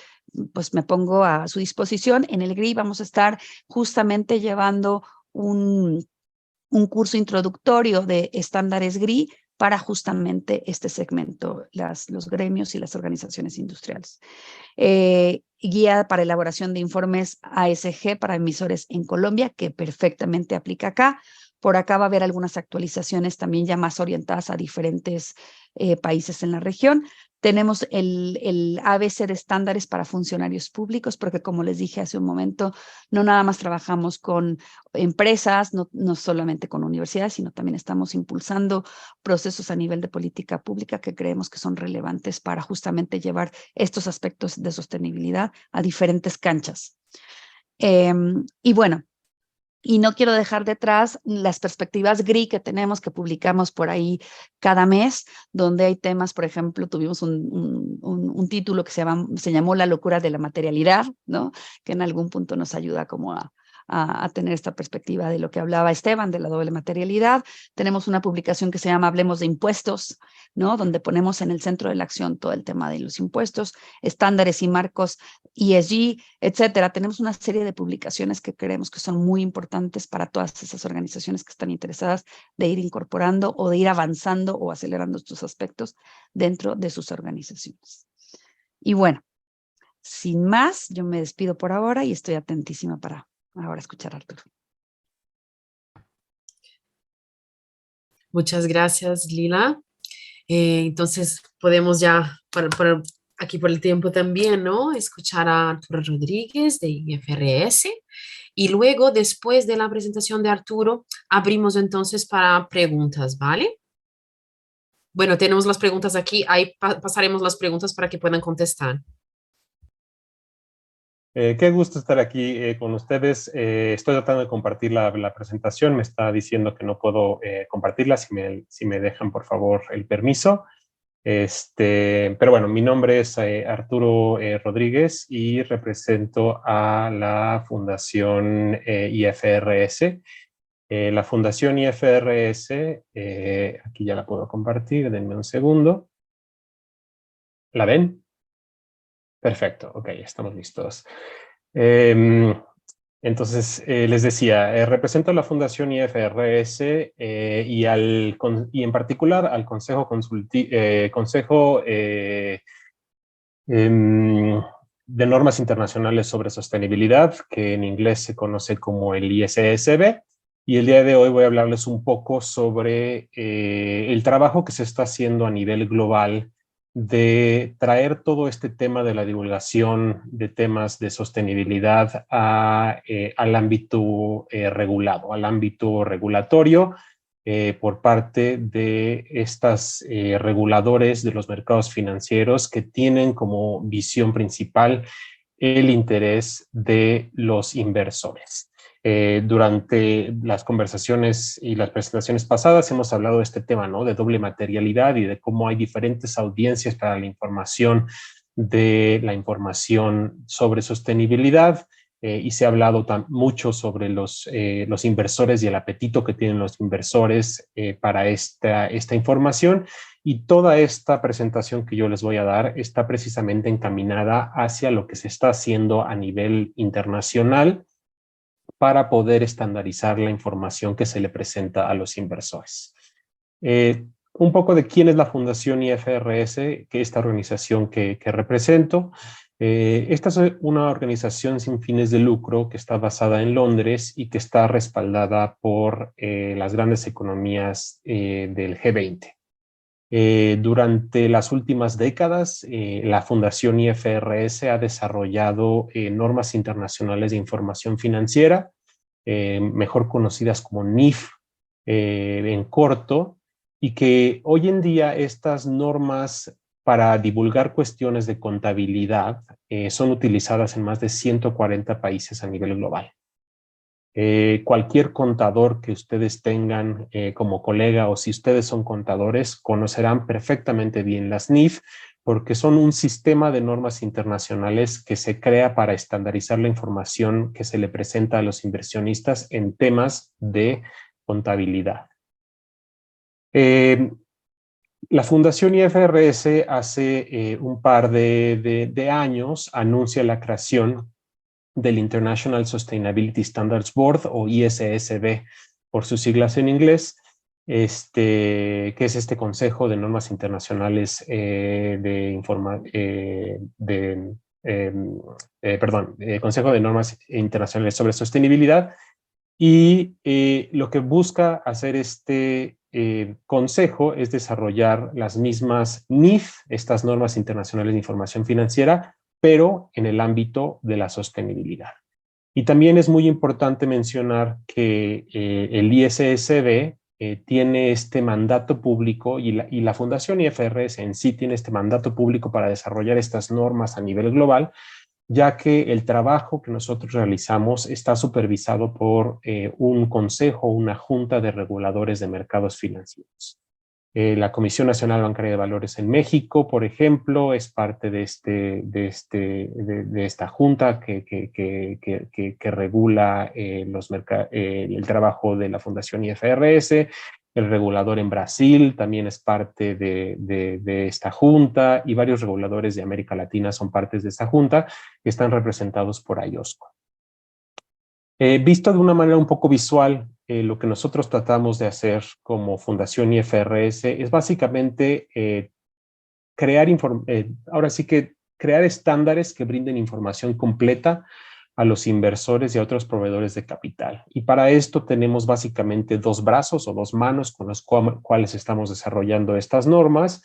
pues me pongo a su disposición. En el GRI vamos a estar justamente llevando un curso introductorio de estándares GRI para justamente este segmento, los gremios y las organizaciones industriales. Guía para elaboración de informes ASG para emisores en Colombia, que perfectamente aplica acá. Por acá va a haber algunas actualizaciones también ya más orientadas a diferentes países en la región. Tenemos el ABC de estándares para funcionarios públicos, porque como les dije hace un momento, no nada más trabajamos con empresas, no solamente con universidades, sino también estamos impulsando procesos a nivel de política pública que creemos que son relevantes para justamente llevar estos aspectos de sostenibilidad a diferentes canchas. Y bueno, y no quiero dejar detrás las perspectivas GRI que tenemos, que publicamos por ahí cada mes, donde hay temas, por ejemplo, tuvimos un título que se llamó La locura de la materialidad, ¿no? Que en algún punto nos ayuda como a tener esta perspectiva de lo que hablaba Esteban, de la doble materialidad. Tenemos una publicación que se llama Hablemos de Impuestos, ¿no? Donde ponemos en el centro de la acción todo el tema de los impuestos, estándares y marcos ESG, etcétera. Tenemos una serie de publicaciones que creemos que son muy importantes para todas esas organizaciones que están interesadas de ir incorporando o de ir avanzando o acelerando estos aspectos dentro de sus organizaciones. Y bueno, sin más, yo me despido por ahora y estoy atentísima para ahora escuchar a Arturo. Muchas gracias, Lila. Entonces podemos ya, aquí por el tiempo también, ¿no? Escuchar a Arturo Rodríguez de IFRS y luego, después de la presentación de Arturo, abrimos entonces para preguntas, ¿vale? Bueno, tenemos las preguntas aquí, ahí pasaremos las preguntas para que puedan contestar. Qué gusto estar aquí con ustedes. Estoy tratando de compartir la presentación. Me está diciendo que no puedo compartirla. Si me dejan, por favor, el permiso. Pero bueno, mi nombre es Arturo Rodríguez y represento a la Fundación IFRS. La Fundación IFRS, aquí ya la puedo compartir, denme un segundo. ¿La ven? Perfecto, ok, estamos listos. Entonces, les decía, represento a la Fundación IFRS y en particular al Consejo de Normas Internacionales sobre Sostenibilidad, que en inglés se conoce como el ISSB. Y el día de hoy voy a hablarles un poco sobre el trabajo que se está haciendo a nivel global de traer todo este tema de la divulgación de temas de sostenibilidad al ámbito regulado, al ámbito regulatorio por parte de estos reguladores de los mercados financieros que tienen como visión principal el interés de los inversores. Durante las conversaciones y las presentaciones pasadas hemos hablado de este tema, ¿no? De doble materialidad y de cómo hay diferentes audiencias para la información sobre sostenibilidad y se ha hablado mucho sobre los inversores y el apetito que tienen los inversores para esta información. Y toda esta presentación que yo les voy a dar está precisamente encaminada hacia lo que se está haciendo a nivel internacional para poder estandarizar la información que se le presenta a los inversores. Un poco de quién es la Fundación IFRS, que es esta organización que represento. Esta es una organización sin fines de lucro que está basada en Londres y que está respaldada por las grandes economías del G20. Durante las últimas décadas, la Fundación IFRS ha desarrollado normas internacionales de información financiera, mejor conocidas como NIF en corto, y que hoy en día estas normas para divulgar cuestiones de contabilidad son utilizadas en más de 140 países a nivel global. Cualquier contador que ustedes tengan como colega o si ustedes son contadores conocerán perfectamente bien las NIF porque son un sistema de normas internacionales que se crea para estandarizar la información que se le presenta a los inversionistas en temas de contabilidad. La Fundación IFRS hace un par de años anuncia la creación del International Sustainability Standards Board o ISSB por sus siglas en inglés, que es este Consejo de Normas Internacionales Consejo de Normas Internacionales sobre Sostenibilidad. Y lo que busca hacer este consejo es desarrollar las mismas NIF, estas normas internacionales de información financiera, pero en el ámbito de la sostenibilidad. Y también es muy importante mencionar que el ISSB tiene este mandato público y la Fundación IFRS en sí tiene este mandato público para desarrollar estas normas a nivel global, ya que el trabajo que nosotros realizamos está supervisado por un consejo, una junta de reguladores de mercados financieros. La Comisión Nacional Bancaria de Valores en México, por ejemplo, es parte de esta junta que regula el trabajo de la Fundación IFRS. El regulador en Brasil también es parte de esta junta y varios reguladores de América Latina son partes de esta junta que están representados por IOSCO. Visto de una manera un poco visual, lo que nosotros tratamos de hacer como Fundación IFRS es básicamente crear estándares que brinden información completa a los inversores y a otros proveedores de capital. Y para esto tenemos básicamente dos brazos o dos manos con los cuales estamos desarrollando estas normas.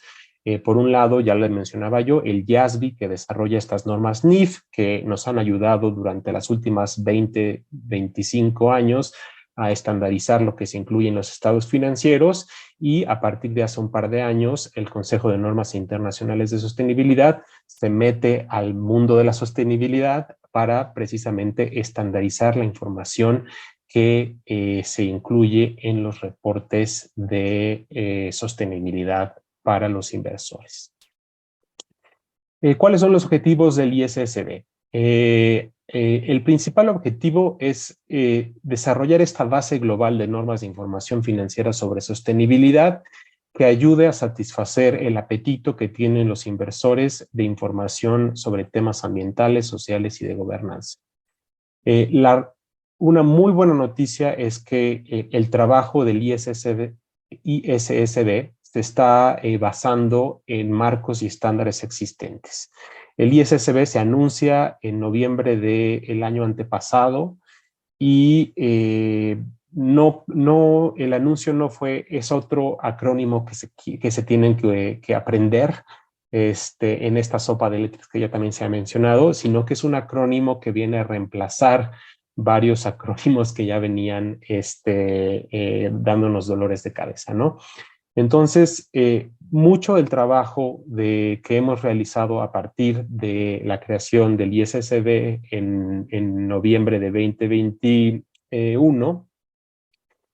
Por un lado, ya les mencionaba yo, el IASB, que desarrolla estas normas NIF, que nos han ayudado durante las últimas 20, 25 años a estandarizar lo que se incluye en los estados financieros, y a partir de hace un par de años el Consejo de Normas Internacionales de Sostenibilidad se mete al mundo de la sostenibilidad para precisamente estandarizar la información que se incluye en los reportes de sostenibilidad para los inversores. ¿Cuáles son los objetivos del ISSB? El principal objetivo es desarrollar esta base global de normas de información financiera sobre sostenibilidad que ayude a satisfacer el apetito que tienen los inversores de información sobre temas ambientales, sociales y de gobernanza. Una muy buena noticia es que el trabajo del ISSB se está basando en marcos y estándares existentes. El ISSB se anuncia en noviembre del año antepasado y el anuncio no fue, es otro acrónimo que se tienen que aprender en esta sopa de letras que ya también se ha mencionado, sino que es un acrónimo que viene a reemplazar varios acrónimos que ya venían dándonos dolores de cabeza, ¿no? Entonces, mucho del trabajo que hemos realizado a partir de la creación del ISSB en noviembre de 2021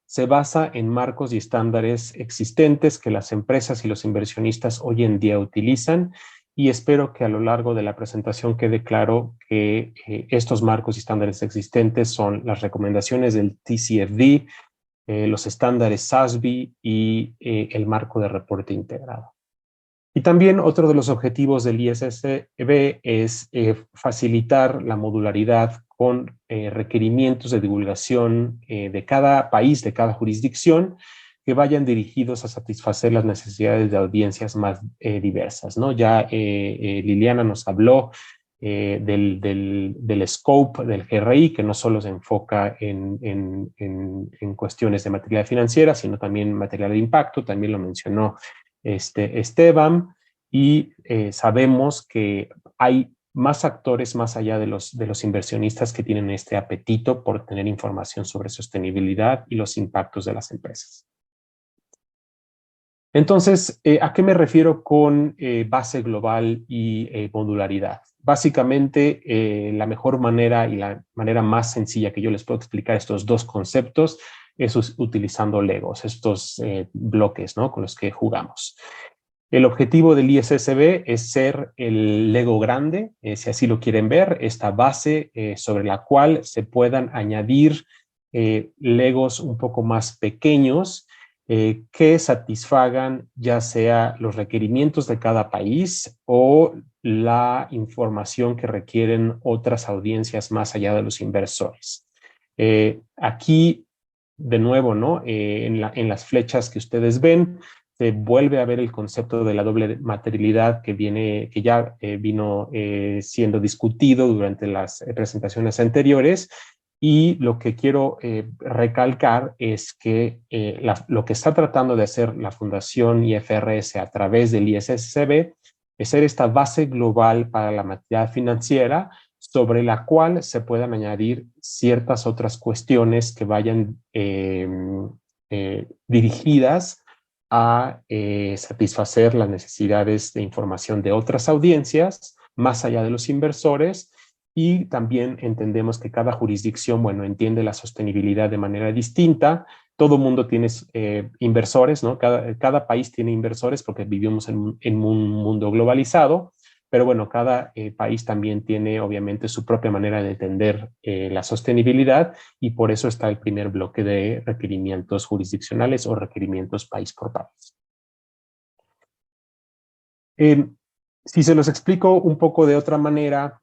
se basa en marcos y estándares existentes que las empresas y los inversionistas hoy en día utilizan, y espero que a lo largo de la presentación quede claro que estos marcos y estándares existentes son las recomendaciones del TCFD, los estándares SASB y el marco de reporte integrado. Y también otro de los objetivos del ISSB es facilitar la modularidad con requerimientos de divulgación de cada país, de cada jurisdicción, que vayan dirigidos a satisfacer las necesidades de audiencias más diversas, ¿no? Ya Liliana nos habló del scope del GRI, que no solo se enfoca en cuestiones de materialidad financiera, sino también materialidad de impacto, también lo mencionó Esteban, y sabemos que hay más actores más allá de los inversionistas que tienen este apetito por tener información sobre sostenibilidad y los impactos de las empresas. Entonces, ¿a qué me refiero con base global y modularidad? Básicamente, la mejor manera y la manera más sencilla que yo les puedo explicar estos dos conceptos es utilizando Legos, estos bloques, ¿no?, con los que jugamos. El objetivo del ISSB es ser el Lego grande, si así lo quieren ver, esta base sobre la cual se puedan añadir Legos un poco más pequeños que satisfagan ya sea los requerimientos de cada país o la información que requieren otras audiencias más allá de los inversores. Aquí, de nuevo, ¿no?, en las flechas que ustedes ven, se vuelve a ver el concepto de la doble materialidad que ya vino siendo discutido durante las presentaciones anteriores. Y lo que quiero recalcar es que lo que está tratando de hacer la Fundación IFRS a través del ISSB es ser esta base global para la materialidad financiera sobre la cual se puedan añadir ciertas otras cuestiones que vayan dirigidas a satisfacer las necesidades de información de otras audiencias más allá de los inversores. Y también entendemos que cada jurisdicción, bueno, entiende la sostenibilidad de manera distinta. Todo mundo tiene inversores, ¿no? Cada país tiene inversores porque vivimos en un mundo globalizado, pero bueno, cada país también tiene obviamente su propia manera de entender la sostenibilidad, y por eso está el primer bloque de requerimientos jurisdiccionales o requerimientos país por país. Si se los explico un poco de otra manera,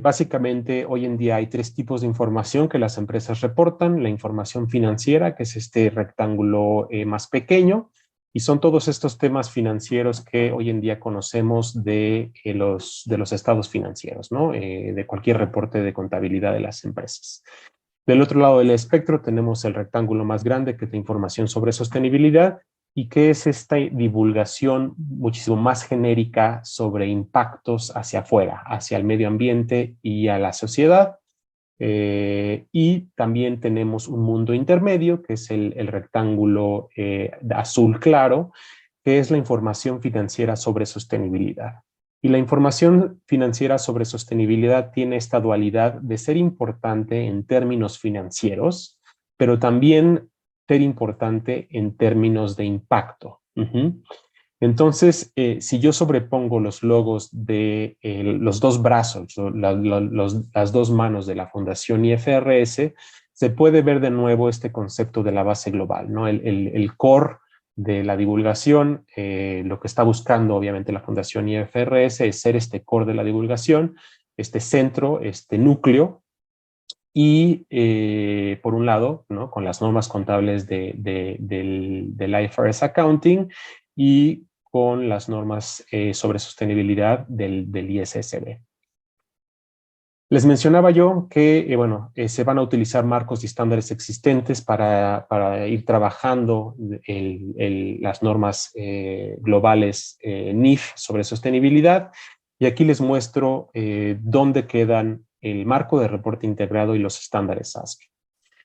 básicamente hoy en día hay tres tipos de información que las empresas reportan. La información financiera, que es este rectángulo más pequeño. Y son todos estos temas financieros que hoy en día conocemos de los estados financieros, ¿no? De cualquier reporte de contabilidad de las empresas. Del otro lado del espectro tenemos el rectángulo más grande, que es la información sobre sostenibilidad, y que es esta divulgación muchísimo más genérica sobre impactos hacia afuera, hacia el medio ambiente y a la sociedad. Y también tenemos un mundo intermedio, que es el rectángulo azul claro, que es la información financiera sobre sostenibilidad. Y la información financiera sobre sostenibilidad tiene esta dualidad de ser importante en términos financieros, pero también ser importante en términos de impacto. Entonces, si yo sobrepongo los logos de los dos brazos, las dos manos de la Fundación IFRS, se puede ver de nuevo este concepto de la base global, ¿no? El core de la divulgación, lo que está buscando obviamente la Fundación IFRS es ser este core de la divulgación, este centro, este núcleo, y por un lado, ¿no? Con las normas contables del IFRS Accounting y con las normas sobre sostenibilidad del ISSB. Les mencionaba yo que se van a utilizar marcos y estándares existentes para ir trabajando las normas globales NIF sobre sostenibilidad, y aquí les muestro dónde quedan el marco de reporte integrado y los estándares SASB.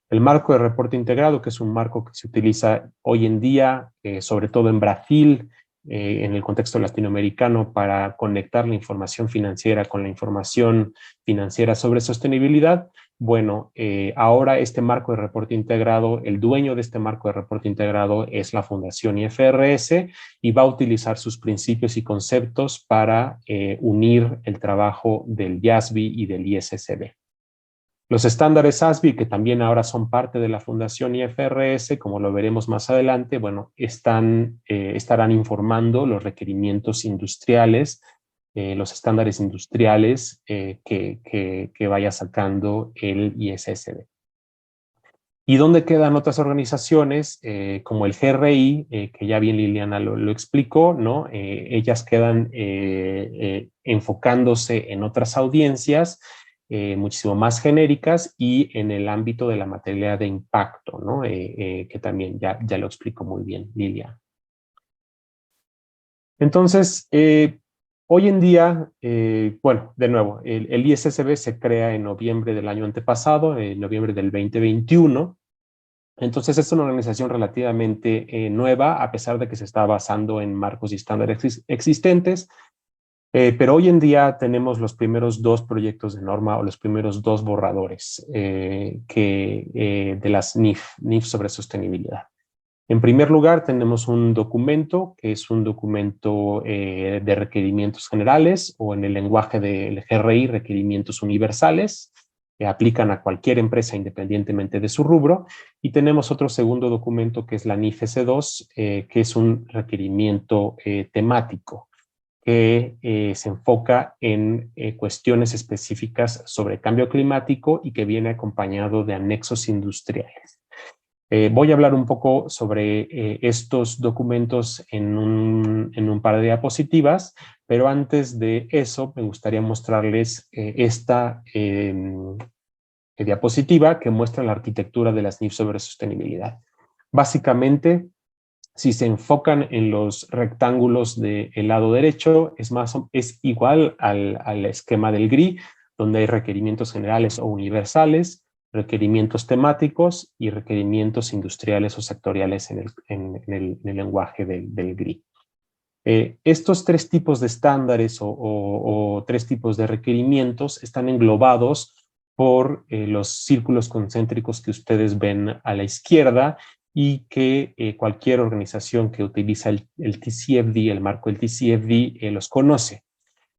El marco de reporte integrado, que es un marco que se utiliza hoy en día, sobre todo en Brasil, en el contexto latinoamericano, para conectar la información financiera con la información financiera sobre sostenibilidad. Bueno, ahora este marco de reporte integrado, el dueño de este marco de reporte integrado es la Fundación IFRS, y va a utilizar sus principios y conceptos para unir el trabajo del IASB y del ISSB. Los estándares ASBI, que también ahora son parte de la Fundación IFRS, como lo veremos más adelante, bueno, estarán informando los requerimientos industriales, los estándares industriales que vaya sacando el ISSB. ¿Y dónde quedan otras organizaciones como el GRI, que ya bien Liliana lo explicó, ¿no? Ellas quedan enfocándose en otras audiencias muchísimo más genéricas y en el ámbito de la materia de impacto, ¿no? Que también ya lo explicó muy bien Liliana. Entonces, hoy en día, bueno, de nuevo, el ISSB se crea en noviembre del año antepasado, en noviembre del 2021. Entonces es una organización relativamente nueva, a pesar de que se está basando en marcos y estándares existentes. Pero hoy en día tenemos los primeros dos proyectos de norma o los primeros dos borradores de las NIF sobre sostenibilidad. En primer lugar, tenemos un documento que es un documento de requerimientos generales, o en el lenguaje del GRI, requerimientos universales, que aplican a cualquier empresa independientemente de su rubro. Y tenemos otro segundo documento que es la NIF S2, que es un requerimiento temático, que se enfoca en cuestiones específicas sobre cambio climático y que viene acompañado de anexos industriales. Voy a hablar un poco sobre estos documentos en un par de diapositivas, pero antes de eso me gustaría mostrarles esta diapositiva que muestra la arquitectura de las NIF sobre sostenibilidad. Básicamente, si se enfocan en los rectángulos del lado derecho, es igual al esquema del GRI, donde hay requerimientos generales o universales, requerimientos temáticos y requerimientos industriales o sectoriales en el lenguaje del GRI. Estos tres tipos de estándares o tres tipos de requerimientos están englobados por los círculos concéntricos que ustedes ven a la izquierda, y que cualquier organización que utiliza el TCFD, el marco del TCFD, los conoce.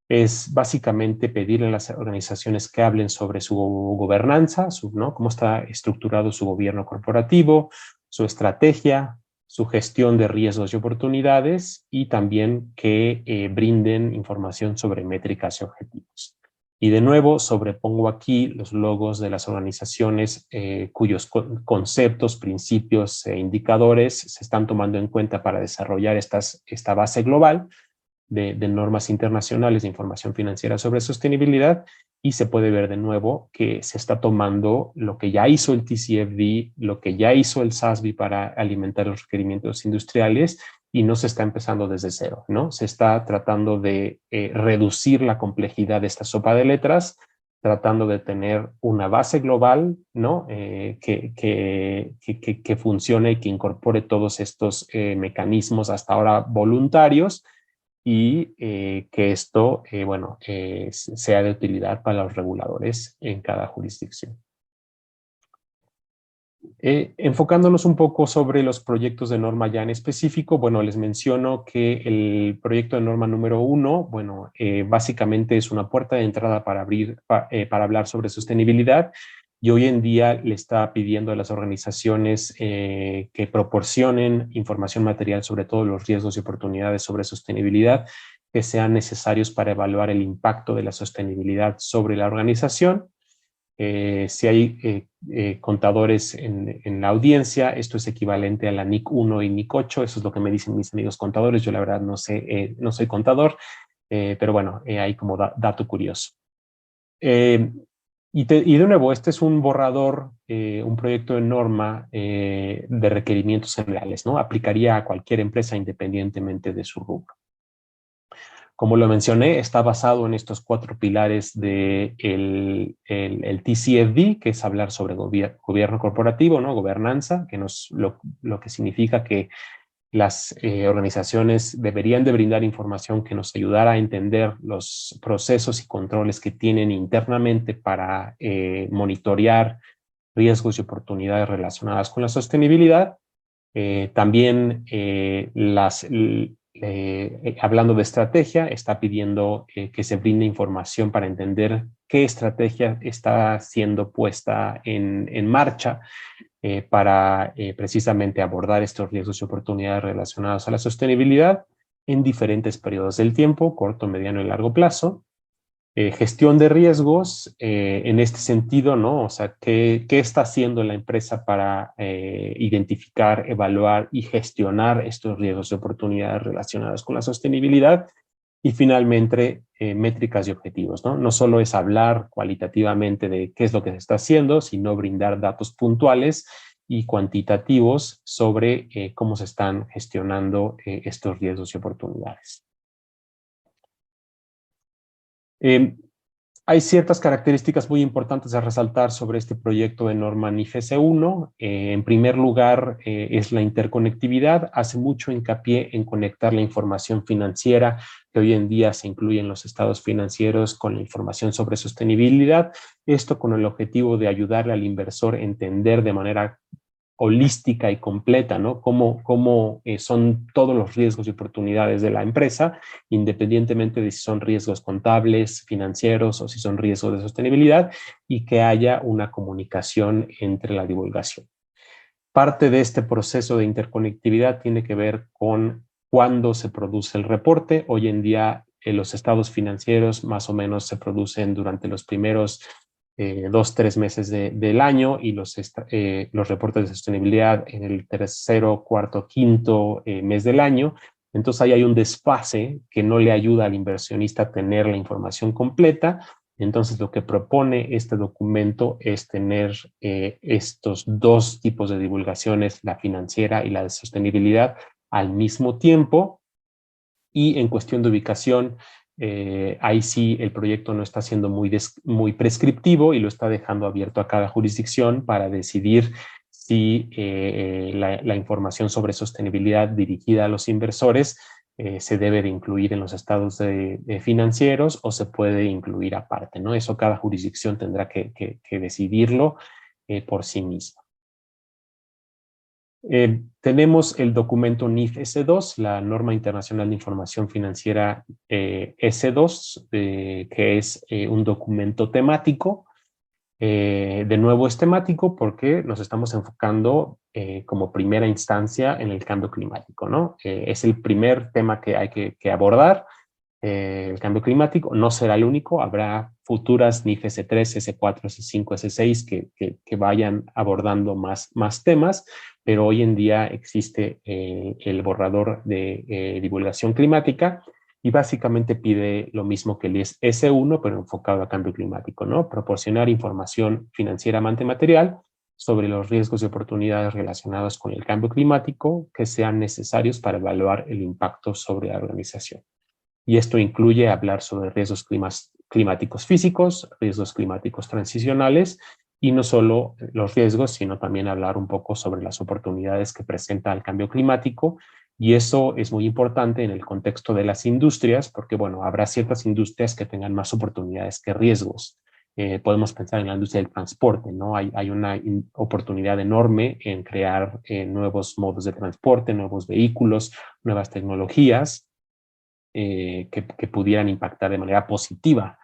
Es básicamente pedirle a las organizaciones que hablen sobre su gobernanza, ¿no? Cómo está estructurado su gobierno corporativo, su estrategia, su gestión de riesgos y oportunidades, y también que brinden información sobre métricas y objetivos. Y de nuevo sobrepongo aquí los logos de las organizaciones cuyos conceptos, principios e indicadores se están tomando en cuenta para desarrollar esta base global de normas internacionales de información financiera sobre sostenibilidad, y se puede ver de nuevo que se está tomando lo que ya hizo el TCFD, lo que ya hizo el SASB para alimentar los requerimientos industriales, y no se está empezando desde cero, ¿no? Se está tratando de reducir la complejidad de esta sopa de letras, tratando de tener una base global, ¿no? Que funcione y que incorpore todos estos mecanismos hasta ahora voluntarios, y que esto, sea de utilidad para los reguladores en cada jurisdicción. Enfocándonos un poco sobre los proyectos de norma ya en específico, bueno, les menciono que el proyecto de norma número 1, bueno, básicamente es una puerta de entrada para hablar sobre sostenibilidad, y hoy en día le está pidiendo a las organizaciones que proporcionen información material sobre todos los riesgos y oportunidades sobre sostenibilidad que sean necesarios para evaluar el impacto de la sostenibilidad sobre la organización. Si hay contadores en la audiencia, esto es equivalente a la NIC 1 y NIC 8, eso es lo que me dicen mis amigos contadores. Yo la verdad no sé, no soy contador, pero bueno, hay como dato curioso. Y de nuevo, este es un borrador, un proyecto de norma de requerimientos generales, ¿no? Aplicaría a cualquier empresa independientemente de su rubro. Como lo mencioné, está basado en estos 4 pilares del el TCFD, que es hablar sobre gobierno corporativo, ¿no? Gobernanza, que lo que significa que las organizaciones deberían de brindar información que nos ayudara a entender los procesos y controles que tienen internamente para monitorear riesgos y oportunidades relacionadas con la sostenibilidad. También hablando de estrategia, está pidiendo que se brinde información para entender qué estrategia está siendo puesta en marcha para precisamente abordar estos riesgos y oportunidades relacionados a la sostenibilidad en diferentes periodos del tiempo, corto, mediano y largo plazo. Gestión de riesgos, en este sentido, ¿no? O sea, ¿qué está haciendo la empresa para identificar, evaluar y gestionar estos riesgos y oportunidades relacionadas con la sostenibilidad? Y finalmente, métricas y objetivos, ¿no? No solo es hablar cualitativamente de qué es lo que se está haciendo, sino brindar datos puntuales y cuantitativos sobre cómo se están gestionando estos riesgos y oportunidades. Hay ciertas características muy importantes a resaltar sobre este proyecto de norma NIF S1. En primer lugar, es la interconectividad. Hace mucho hincapié en conectar la información financiera que hoy en día se incluye en los estados financieros con la información sobre sostenibilidad. Esto con el objetivo de ayudarle al inversor a entender de manera holística y completa, ¿no? Cómo son todos los riesgos y oportunidades de la empresa, independientemente de si son riesgos contables, financieros o si son riesgos de sostenibilidad, y que haya una comunicación entre la divulgación. Parte de este proceso de interconectividad tiene que ver con cuándo se produce el reporte. Hoy en día los estados financieros más o menos se producen durante los primeros 2-3 meses del año, y los reportes de sostenibilidad en el tercero, cuarto, quinto mes del año. Entonces ahí hay un desfase que no le ayuda al inversionista a tener la información completa. Entonces lo que propone este documento es tener estos 2 tipos de divulgaciones, la financiera y la de sostenibilidad, al mismo tiempo. Y en cuestión de ubicación, ahí sí el proyecto no está siendo muy prescriptivo y lo está dejando abierto a cada jurisdicción para decidir si la información sobre sostenibilidad dirigida a los inversores se debe de incluir en los estados financieros o se puede incluir aparte, ¿no? Eso cada jurisdicción tendrá que decidirlo por sí misma. Tenemos el documento NIF S2, la Norma Internacional de Información Financiera S2, que es un documento temático. De nuevo es temático porque nos estamos enfocando como primera instancia en el cambio climático, ¿no? Es el primer tema que hay que abordar. el cambio climático. No será el único, habrá futuras NIF S3, S4, S5, S6 que vayan abordando más temas, pero hoy en día existe el borrador de divulgación climática y básicamente pide lo mismo que el S1, pero enfocado a cambio climático, ¿no? Proporcionar información financieramente material sobre los riesgos y oportunidades relacionados con el cambio climático que sean necesarios para evaluar el impacto sobre la organización. Y esto incluye hablar sobre riesgos climáticos físicos, riesgos climáticos transicionales, y no solo los riesgos, sino también hablar un poco sobre las oportunidades que presenta el cambio climático. Y eso es muy importante en el contexto de las industrias, porque bueno, habrá ciertas industrias que tengan más oportunidades que riesgos. Podemos pensar en la industria del transporte, ¿no? Hay una oportunidad enorme en crear nuevos modos de transporte, nuevos vehículos, nuevas tecnologías, que pudieran impactar de manera positiva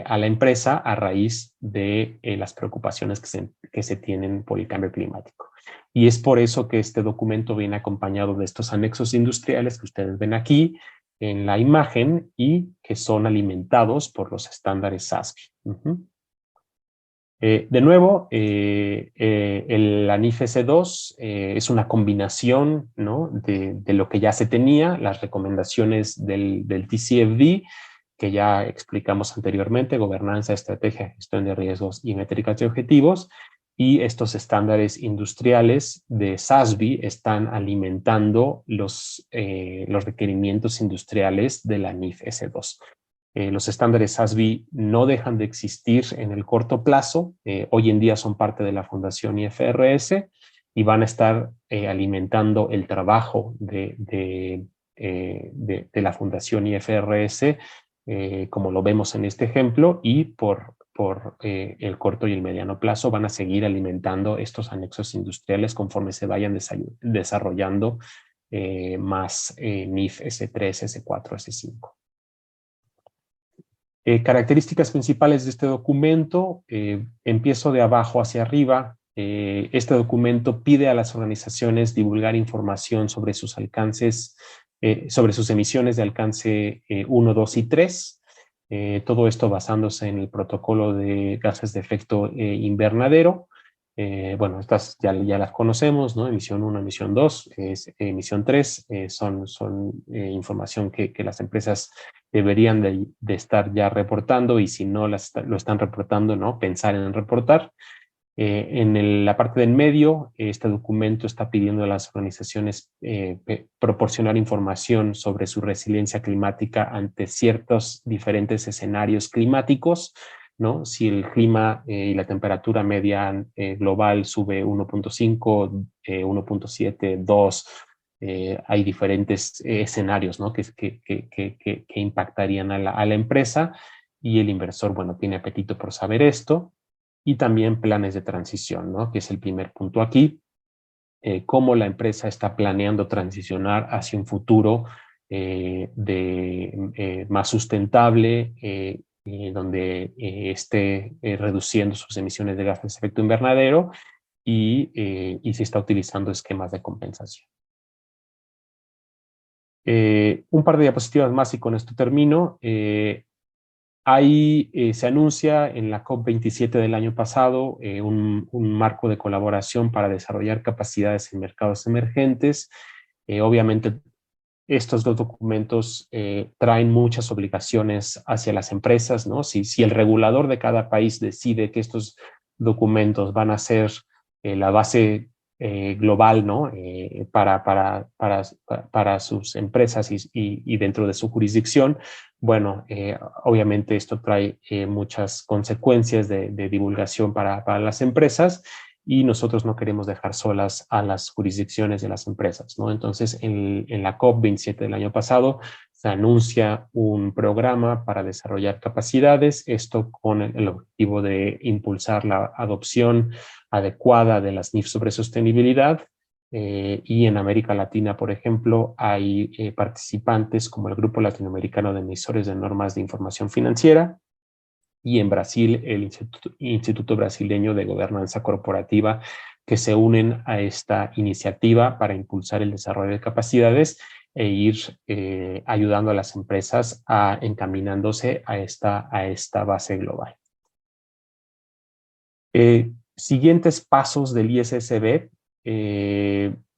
a la empresa a raíz de las preocupaciones que se tienen por el cambio climático. Y es por eso que este documento viene acompañado de estos anexos industriales que ustedes ven aquí en la imagen y que son alimentados por los estándares SASB. De nuevo, el ANIF S2 es una combinación, ¿no? de lo que ya se tenía, las recomendaciones del TCFD, que ya explicamos anteriormente, gobernanza, estrategia, gestión de riesgos y métricas de objetivos, y estos estándares industriales de SASB están alimentando los requerimientos industriales de la ANIF S2. Los estándares SASB no dejan de existir en el corto plazo. Hoy en día son parte de la Fundación IFRS y van a estar alimentando el trabajo de la Fundación IFRS, como lo vemos en este ejemplo, y por el corto y el mediano plazo van a seguir alimentando estos anexos industriales conforme se vayan desarrollando más NIF S3, S4, S5. Características principales de este documento, empiezo de abajo hacia arriba. Este documento pide a las organizaciones divulgar información sobre sus alcances, sobre sus emisiones de alcance 1, 2 y 3. Todo esto basándose en el protocolo de gases de efecto invernadero. Bueno, estas ya las conocemos, ¿no? Emisión 1, emisión 2, emisión 3, son información que las empresas deberían de estar ya reportando, y si no lo están reportando, ¿no? Pensar en reportar. En la parte del medio, este documento está pidiendo a las organizaciones proporcionar información sobre su resiliencia climática ante ciertos diferentes escenarios climáticos, ¿no? Si el clima y la temperatura media global sube 1.5, 1.7, 2, hay diferentes escenarios, ¿no? que impactarían a la empresa, y el inversor, bueno, tiene apetito por saber esto. Y también planes de transición, ¿no? Que es el primer punto aquí. Cómo la empresa está planeando transicionar hacia un futuro más sustentable, donde esté reduciendo sus emisiones de gases de efecto invernadero, y si está utilizando esquemas de compensación. Un par de diapositivas más y con esto termino. Ahí se anuncia en la COP27 del año pasado un marco de colaboración para desarrollar capacidades en mercados emergentes. Obviamente, estos dos documentos traen muchas obligaciones hacia las empresas, ¿no? Si el regulador de cada país decide que estos documentos van a ser la base global, ¿no? Para sus empresas y dentro de su jurisdicción, bueno, obviamente esto trae muchas consecuencias de divulgación para las empresas, y nosotros no queremos dejar solas a las jurisdicciones de las empresas, ¿no? Entonces, en la COP27 del año pasado se anuncia un programa para desarrollar capacidades, esto con el objetivo de impulsar la adopción adecuada de las NIF sobre sostenibilidad. Y en América Latina, por ejemplo, hay participantes como el Grupo Latinoamericano de Emisores de Normas de Información Financiera, y en Brasil el Instituto Brasileño de Gobernanza Corporativa, que se unen a esta iniciativa para impulsar el desarrollo de capacidades e ir ayudando a las empresas encaminándose a esta base global. Siguientes pasos del ISSB.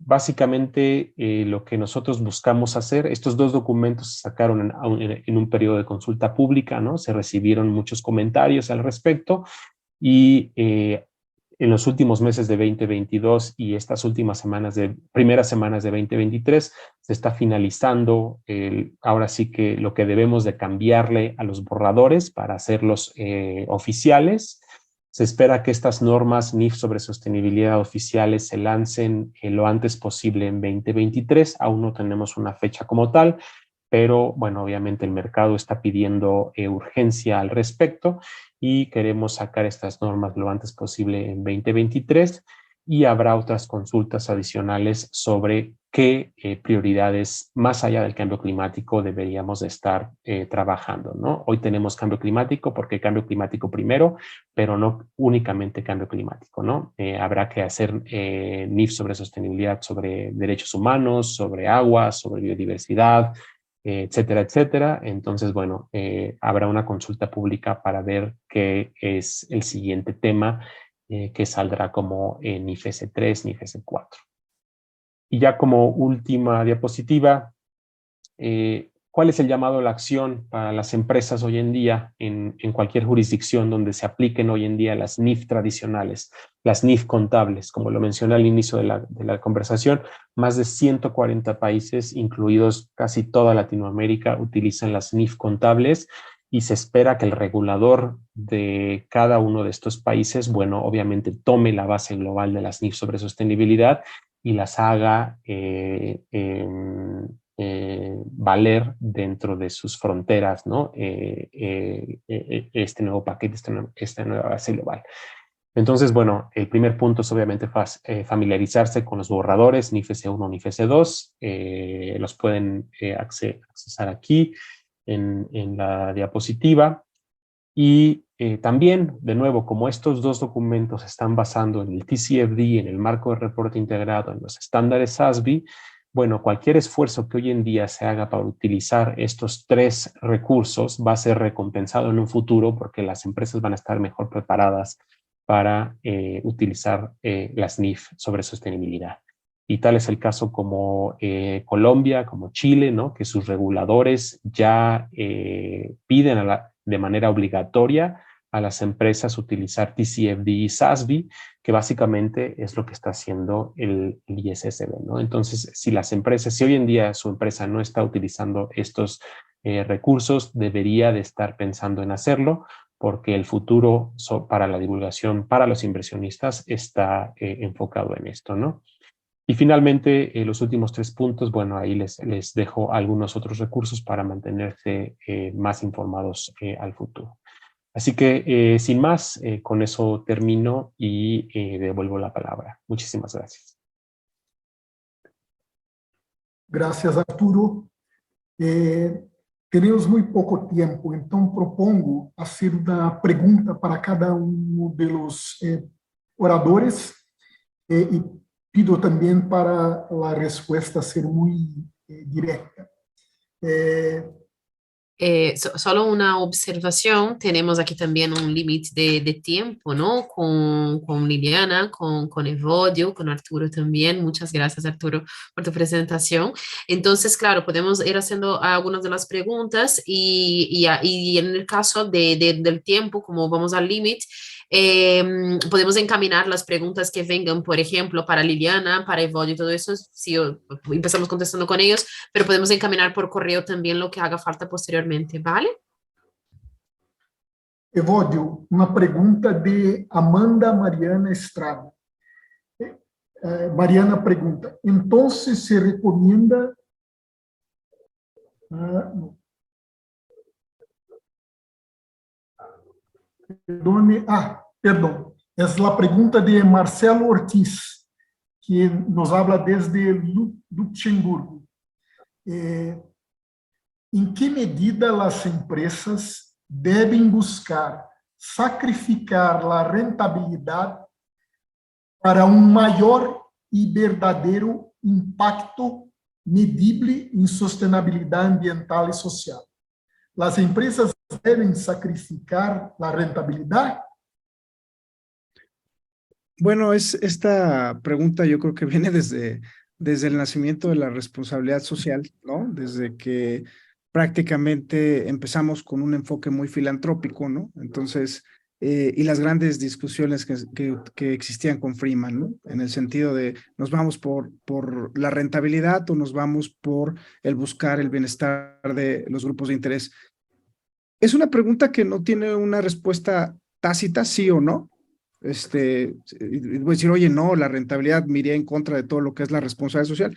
Básicamente lo que nosotros buscamos hacer, estos dos documentos se sacaron en un periodo de consulta pública, ¿no? Se recibieron muchos comentarios al respecto y en los últimos meses de 2022 y estas primeras semanas de 2023 se está finalizando ahora sí que lo que debemos de cambiarle a los borradores para hacerlos oficiales. Se espera que estas normas NIF sobre sostenibilidad oficiales se lancen lo antes posible en 2023. Aún no tenemos una fecha como tal, pero bueno, obviamente el mercado está pidiendo urgencia al respecto y queremos sacar estas normas lo antes posible en 2023 y habrá otras consultas adicionales sobre qué prioridades más allá del cambio climático deberíamos de estar trabajando, ¿no? Hoy tenemos cambio climático porque cambio climático primero, pero no únicamente cambio climático, ¿no? Habrá que hacer NIF sobre sostenibilidad, sobre derechos humanos, sobre agua, sobre biodiversidad, etcétera, etcétera. Entonces, bueno, habrá una consulta pública para ver qué es el siguiente tema que saldrá como NIF S3, NIF S4. Y ya como última diapositiva, ¿cuál es el llamado a la acción para las empresas hoy en día en cualquier jurisdicción donde se apliquen hoy en día las NIF tradicionales, las NIF contables? Como lo mencioné al inicio de la conversación, más de 140 países, incluidos casi toda Latinoamérica, utilizan las NIF contables y se espera que el regulador de cada uno de estos países, bueno, obviamente tome la base global de las NIF sobre sostenibilidad y las haga valer dentro de sus fronteras, ¿no? Este nuevo paquete, esta nueva base global. Entonces, bueno, el primer punto es obviamente familiarizarse con los borradores NIF S1, NIF S2. Los pueden accesar aquí en la diapositiva. Y también, de nuevo, como estos dos documentos están basando en el TCFD, en el marco de reporte integrado, en los estándares SASB, bueno, cualquier esfuerzo que hoy en día se haga para utilizar estos tres recursos va a ser recompensado en un futuro porque las empresas van a estar mejor preparadas para utilizar las NIF sobre sostenibilidad. Y tal es el caso como Colombia, como Chile, ¿no? Que sus reguladores ya piden de manera obligatoria a las empresas utilizar TCFD y SASB, que básicamente es lo que está haciendo el ISSB, ¿no? Entonces, si hoy en día su empresa no está utilizando estos recursos, debería de estar pensando en hacerlo, porque el futuro para la divulgación, para los inversionistas, está enfocado en esto, ¿no? Y finalmente, los últimos 3 puntos, bueno, ahí les dejo algunos otros recursos para mantenerse más informados al futuro. Así que, sin más, con eso termino y devuelvo la palabra. Muchísimas gracias. Gracias, Arturo. Tenemos muy poco tiempo, entonces propongo hacer una pregunta para cada uno de los oradores y pido también para la respuesta ser muy directa. Solo una observación, tenemos aquí también un límite de tiempo, ¿no? Con Liliana, con Evodio, con Arturo también. Muchas gracias, Arturo, por tu presentación. Entonces, claro, podemos ir haciendo algunas de las preguntas y en el caso del tiempo, como vamos al límite, podemos encaminar las preguntas que vengan, por ejemplo, para Liliana, para Evodio y todo eso, si empezamos contestando con ellos, pero podemos encaminar por correo también lo que haga falta posteriormente, ¿vale? Evodio, una pregunta de Amanda Mariana Estrada. Mariana pregunta, entonces se recomienda... Perdón, es la pregunta de Marcelo Ortiz, que nos habla desde Luxemburgo. ¿En qué medida las empresas deben buscar sacrificar la rentabilidad para un mayor y verdadero impacto medible em sustentabilidade ambiental e social. As empresas devem sacrificar a rentabilidade? Bueno, esta pregunta yo creo que viene desde el nacimiento de la responsabilidad social, ¿no? Desde que prácticamente empezamos con un enfoque muy filantrópico, ¿no? Entonces, y las grandes discusiones que existían con Freeman, ¿no? En el sentido de nos vamos por la rentabilidad o nos vamos por el buscar el bienestar de los grupos de interés. Es una pregunta que no tiene una respuesta tácita, sí o no. Voy a decir, oye, no, la rentabilidad me iría en contra de todo lo que es la responsabilidad social.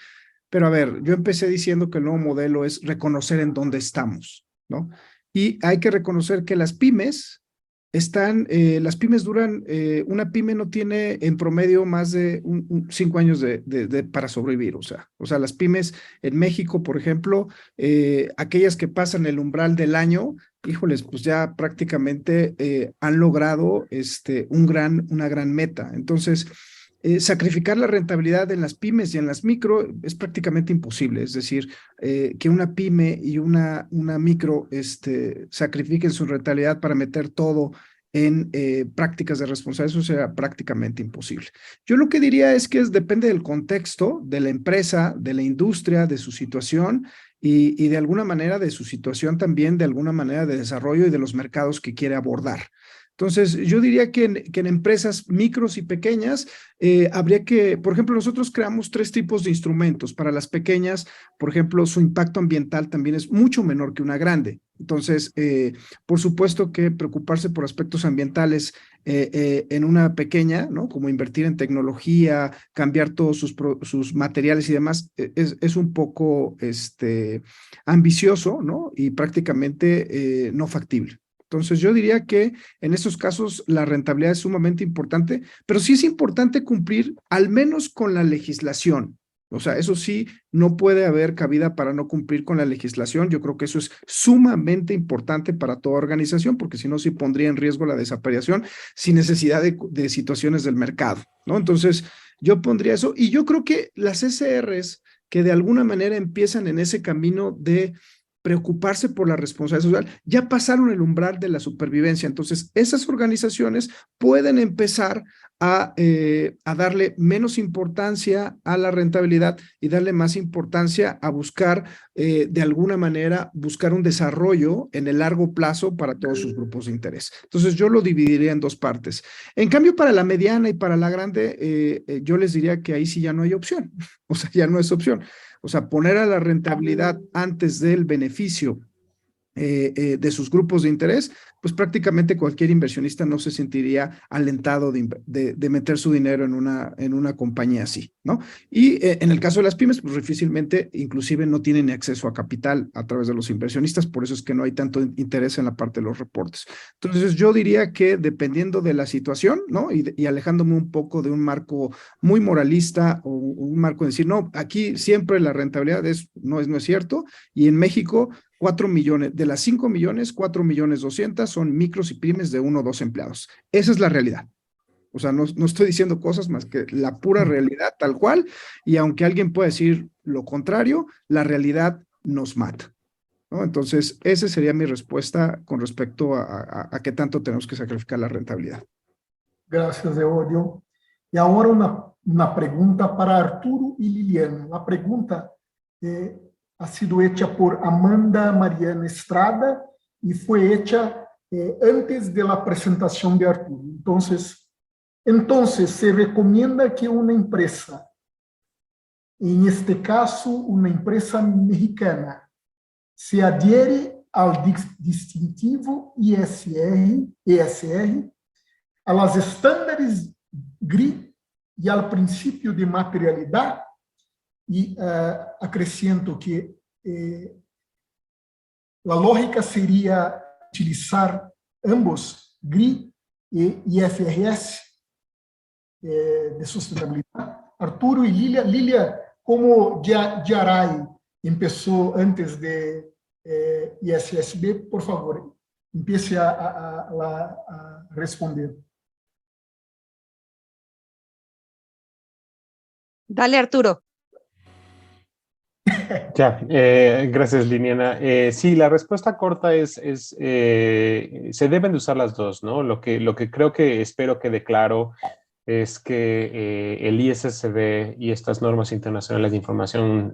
Pero a ver, yo empecé diciendo que el nuevo modelo es reconocer en dónde estamos, ¿no? Y hay que reconocer que las pymes las pymes duran, una pyme no tiene en promedio más de 5 años para sobrevivir, o sea, las pymes en México, por ejemplo, aquellas que pasan el umbral del año, híjoles, pues ya prácticamente han logrado una gran meta. Entonces, sacrificar la rentabilidad en las pymes y en las micro es prácticamente imposible. Es decir, que una pyme y una micro sacrifiquen su rentabilidad para meter todo en prácticas de responsabilidad, eso será prácticamente imposible. Yo lo que diría es que depende del contexto, de la empresa, de la industria, de su situación y de alguna manera de su situación también, de alguna manera de desarrollo y de los mercados que quiere abordar. Entonces, yo diría que en empresas micros y pequeñas habría que, por ejemplo, nosotros creamos 3 tipos de instrumentos. Para las pequeñas, por ejemplo, su impacto ambiental también es mucho menor que una grande. Entonces, por supuesto que preocuparse por aspectos ambientales en una pequeña, ¿no? Como invertir en tecnología, cambiar todos sus materiales y demás, es un poco ambicioso, ¿no? Y prácticamente no factible. Entonces, yo diría que en estos casos la rentabilidad es sumamente importante, pero sí es importante cumplir al menos con la legislación. O sea, eso sí, no puede haber cabida para no cumplir con la legislación. Yo creo que eso es sumamente importante para toda organización, porque si no, sí pondría en riesgo la desaparición sin necesidad de situaciones del mercado, ¿no? Entonces, yo pondría eso. Y yo creo que las SRs que de alguna manera empiezan en ese camino de preocuparse por la responsabilidad social, ya pasaron el umbral de la supervivencia. Entonces, esas organizaciones pueden empezar a darle menos importancia a la rentabilidad y darle más importancia a buscar, de alguna manera, buscar un desarrollo en el largo plazo para todos sus grupos de interés. Entonces, yo lo dividiría en 2 partes. En cambio, para la mediana y para la grande, yo les diría que ahí sí ya no hay opción. O sea, ya no es opción. O sea, poner a la rentabilidad antes del beneficio de sus grupos de interés, pues prácticamente cualquier inversionista no se sentiría alentado de meter su dinero en una compañía así, ¿no? Y en el caso de las pymes, pues difícilmente, inclusive no tienen acceso a capital a través de los inversionistas, por eso es que no hay tanto interés en la parte de los reportes. Entonces, yo diría que dependiendo de la situación, ¿no? Y alejándome un poco de un marco muy moralista o un marco de decir, no, aquí siempre la rentabilidad no es cierto, y en México 4 millones, de las 5 millones, 4 millones 200 son micros y pymes de 1 o 2 empleados. Esa es la realidad. O sea, no estoy diciendo cosas más que la pura realidad tal cual, y aunque alguien pueda decir lo contrario, la realidad nos mata, ¿no? Entonces, esa sería mi respuesta con respecto a qué tanto tenemos que sacrificar la rentabilidad. Gracias, Eodio. E agora uma pergunta para Arturo e Liliana. A pergunta ha sido hecha por Amanda Mariana Estrada y fue hecha antes de la presentación de Arturo. Entonces, se recomienda que una empresa, en este caso una empresa mexicana, se adhiere al distintivo ESR, a los estándares GRI y al principio de materialidad. E acrescento que a lógica seria utilizar ambos, GRI e IFRS de sustentabilidade. Arturo e Lilia. Lilia, como Diaray começou antes de ISSB, por favor, empiece a responder. Dale, Arturo. Ya, gracias, Liliana. Sí, la respuesta corta es se deben de usar las dos, ¿no? Lo que creo que espero quede claro es que el ISSB y estas normas internacionales de información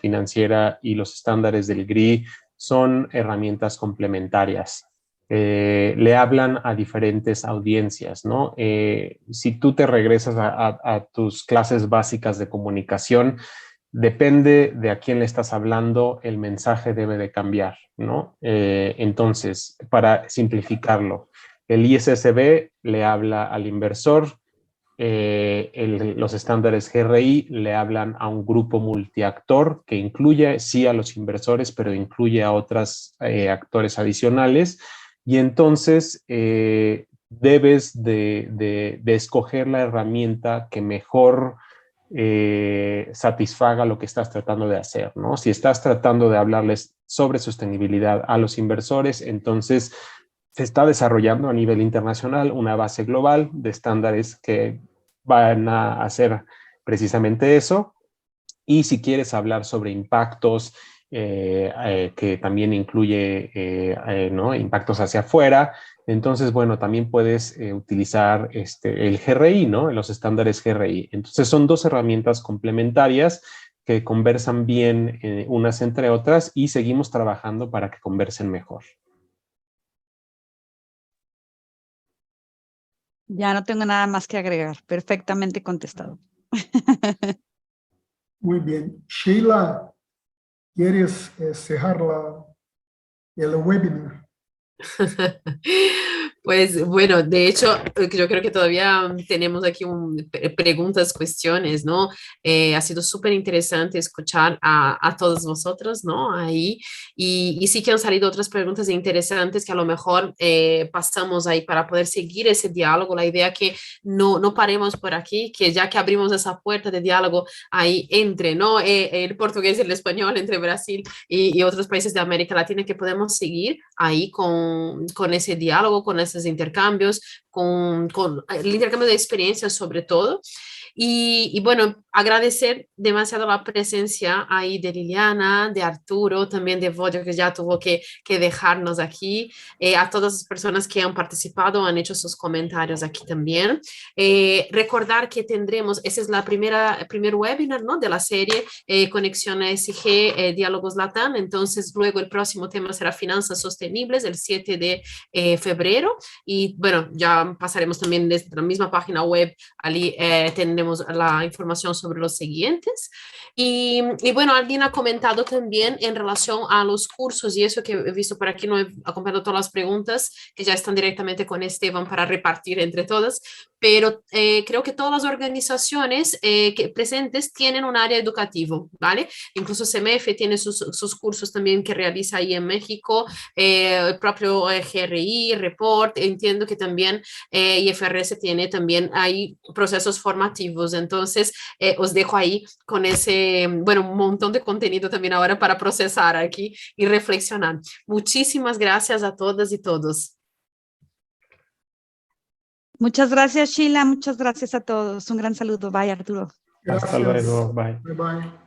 financiera y los estándares del GRI son herramientas complementarias. Le hablan a diferentes audiencias, ¿no? Si tú te regresas a tus clases básicas de comunicación, depende de a quién le estás hablando, el mensaje debe de cambiar, ¿no? Entonces, para simplificarlo, el ISSB le habla al inversor, los estándares GRI le hablan a un grupo multiactor que incluye, sí, a los inversores, pero incluye a otros actores adicionales. Y entonces debes de escoger la herramienta que mejor satisfaga lo que estás tratando de hacer, ¿no? Si estás tratando de hablarles sobre sostenibilidad a los inversores, entonces se está desarrollando a nivel internacional una base global de estándares que van a hacer precisamente eso. Y si quieres hablar sobre impactos, que también incluye ¿no? impactos hacia afuera, entonces, bueno, también puedes utilizar el GRI, ¿no? Los estándares GRI. Entonces, son dos herramientas complementarias que conversan bien unas entre otras y seguimos trabajando para que conversen mejor. Ya no tengo nada más que agregar. Perfectamente contestado. Muy bien. Sheila, ¿quieres cerrar el webinar? Pues bueno, de hecho, yo creo que todavía tenemos aquí preguntas, cuestiones, ¿no? Ha sido súper interesante escuchar a todos vosotros, ¿no? Ahí, y sí que han salido otras preguntas interesantes que a lo mejor pasamos ahí para poder seguir ese diálogo. La idea que no paremos por aquí, que ya que abrimos esa puerta de diálogo ahí entre, ¿no? El portugués y el español, entre Brasil y otros países de América Latina, que podemos seguir ahí con ese diálogo, con esos intercambios, con el intercambio de experiencias sobre todo. Y bueno, agradecer demasiado la presencia ahí de Liliana, de Arturo, también de Vodio, que ya tuvo que dejarnos aquí, a todas las personas que han participado, han hecho sus comentarios aquí también. Recordar que tendremos, ese es primer webinar, ¿no? De la serie Conexión ESG, Diálogos Latam. Entonces, luego el próximo tema será Finanzas Sostenibles, el 7 de febrero. Y bueno, ya pasaremos también desde la misma página web, allí tendremos la información sobre los siguientes. Y bueno, alguien ha comentado también en relación a los cursos y eso que he visto por aquí, no he acompañado todas las preguntas que ya están directamente con Esteban para repartir entre todas, pero creo que todas las organizaciones que presentes tienen un área educativo, ¿vale? Incluso CEMEF tiene sus cursos también que realiza ahí en México, el propio GRI, Report, entiendo que también IFRS tiene también ahí procesos formativos, entonces os dejo ahí con ese, bueno, un montón de contenido también ahora para procesar aquí y reflexionar. Muchísimas gracias a todas y todos. Muchas gracias, Sheila. Muchas gracias a todos. Un gran saludo. Bye, Arturo. Gracias. Hasta luego. Bye. Bye, bye.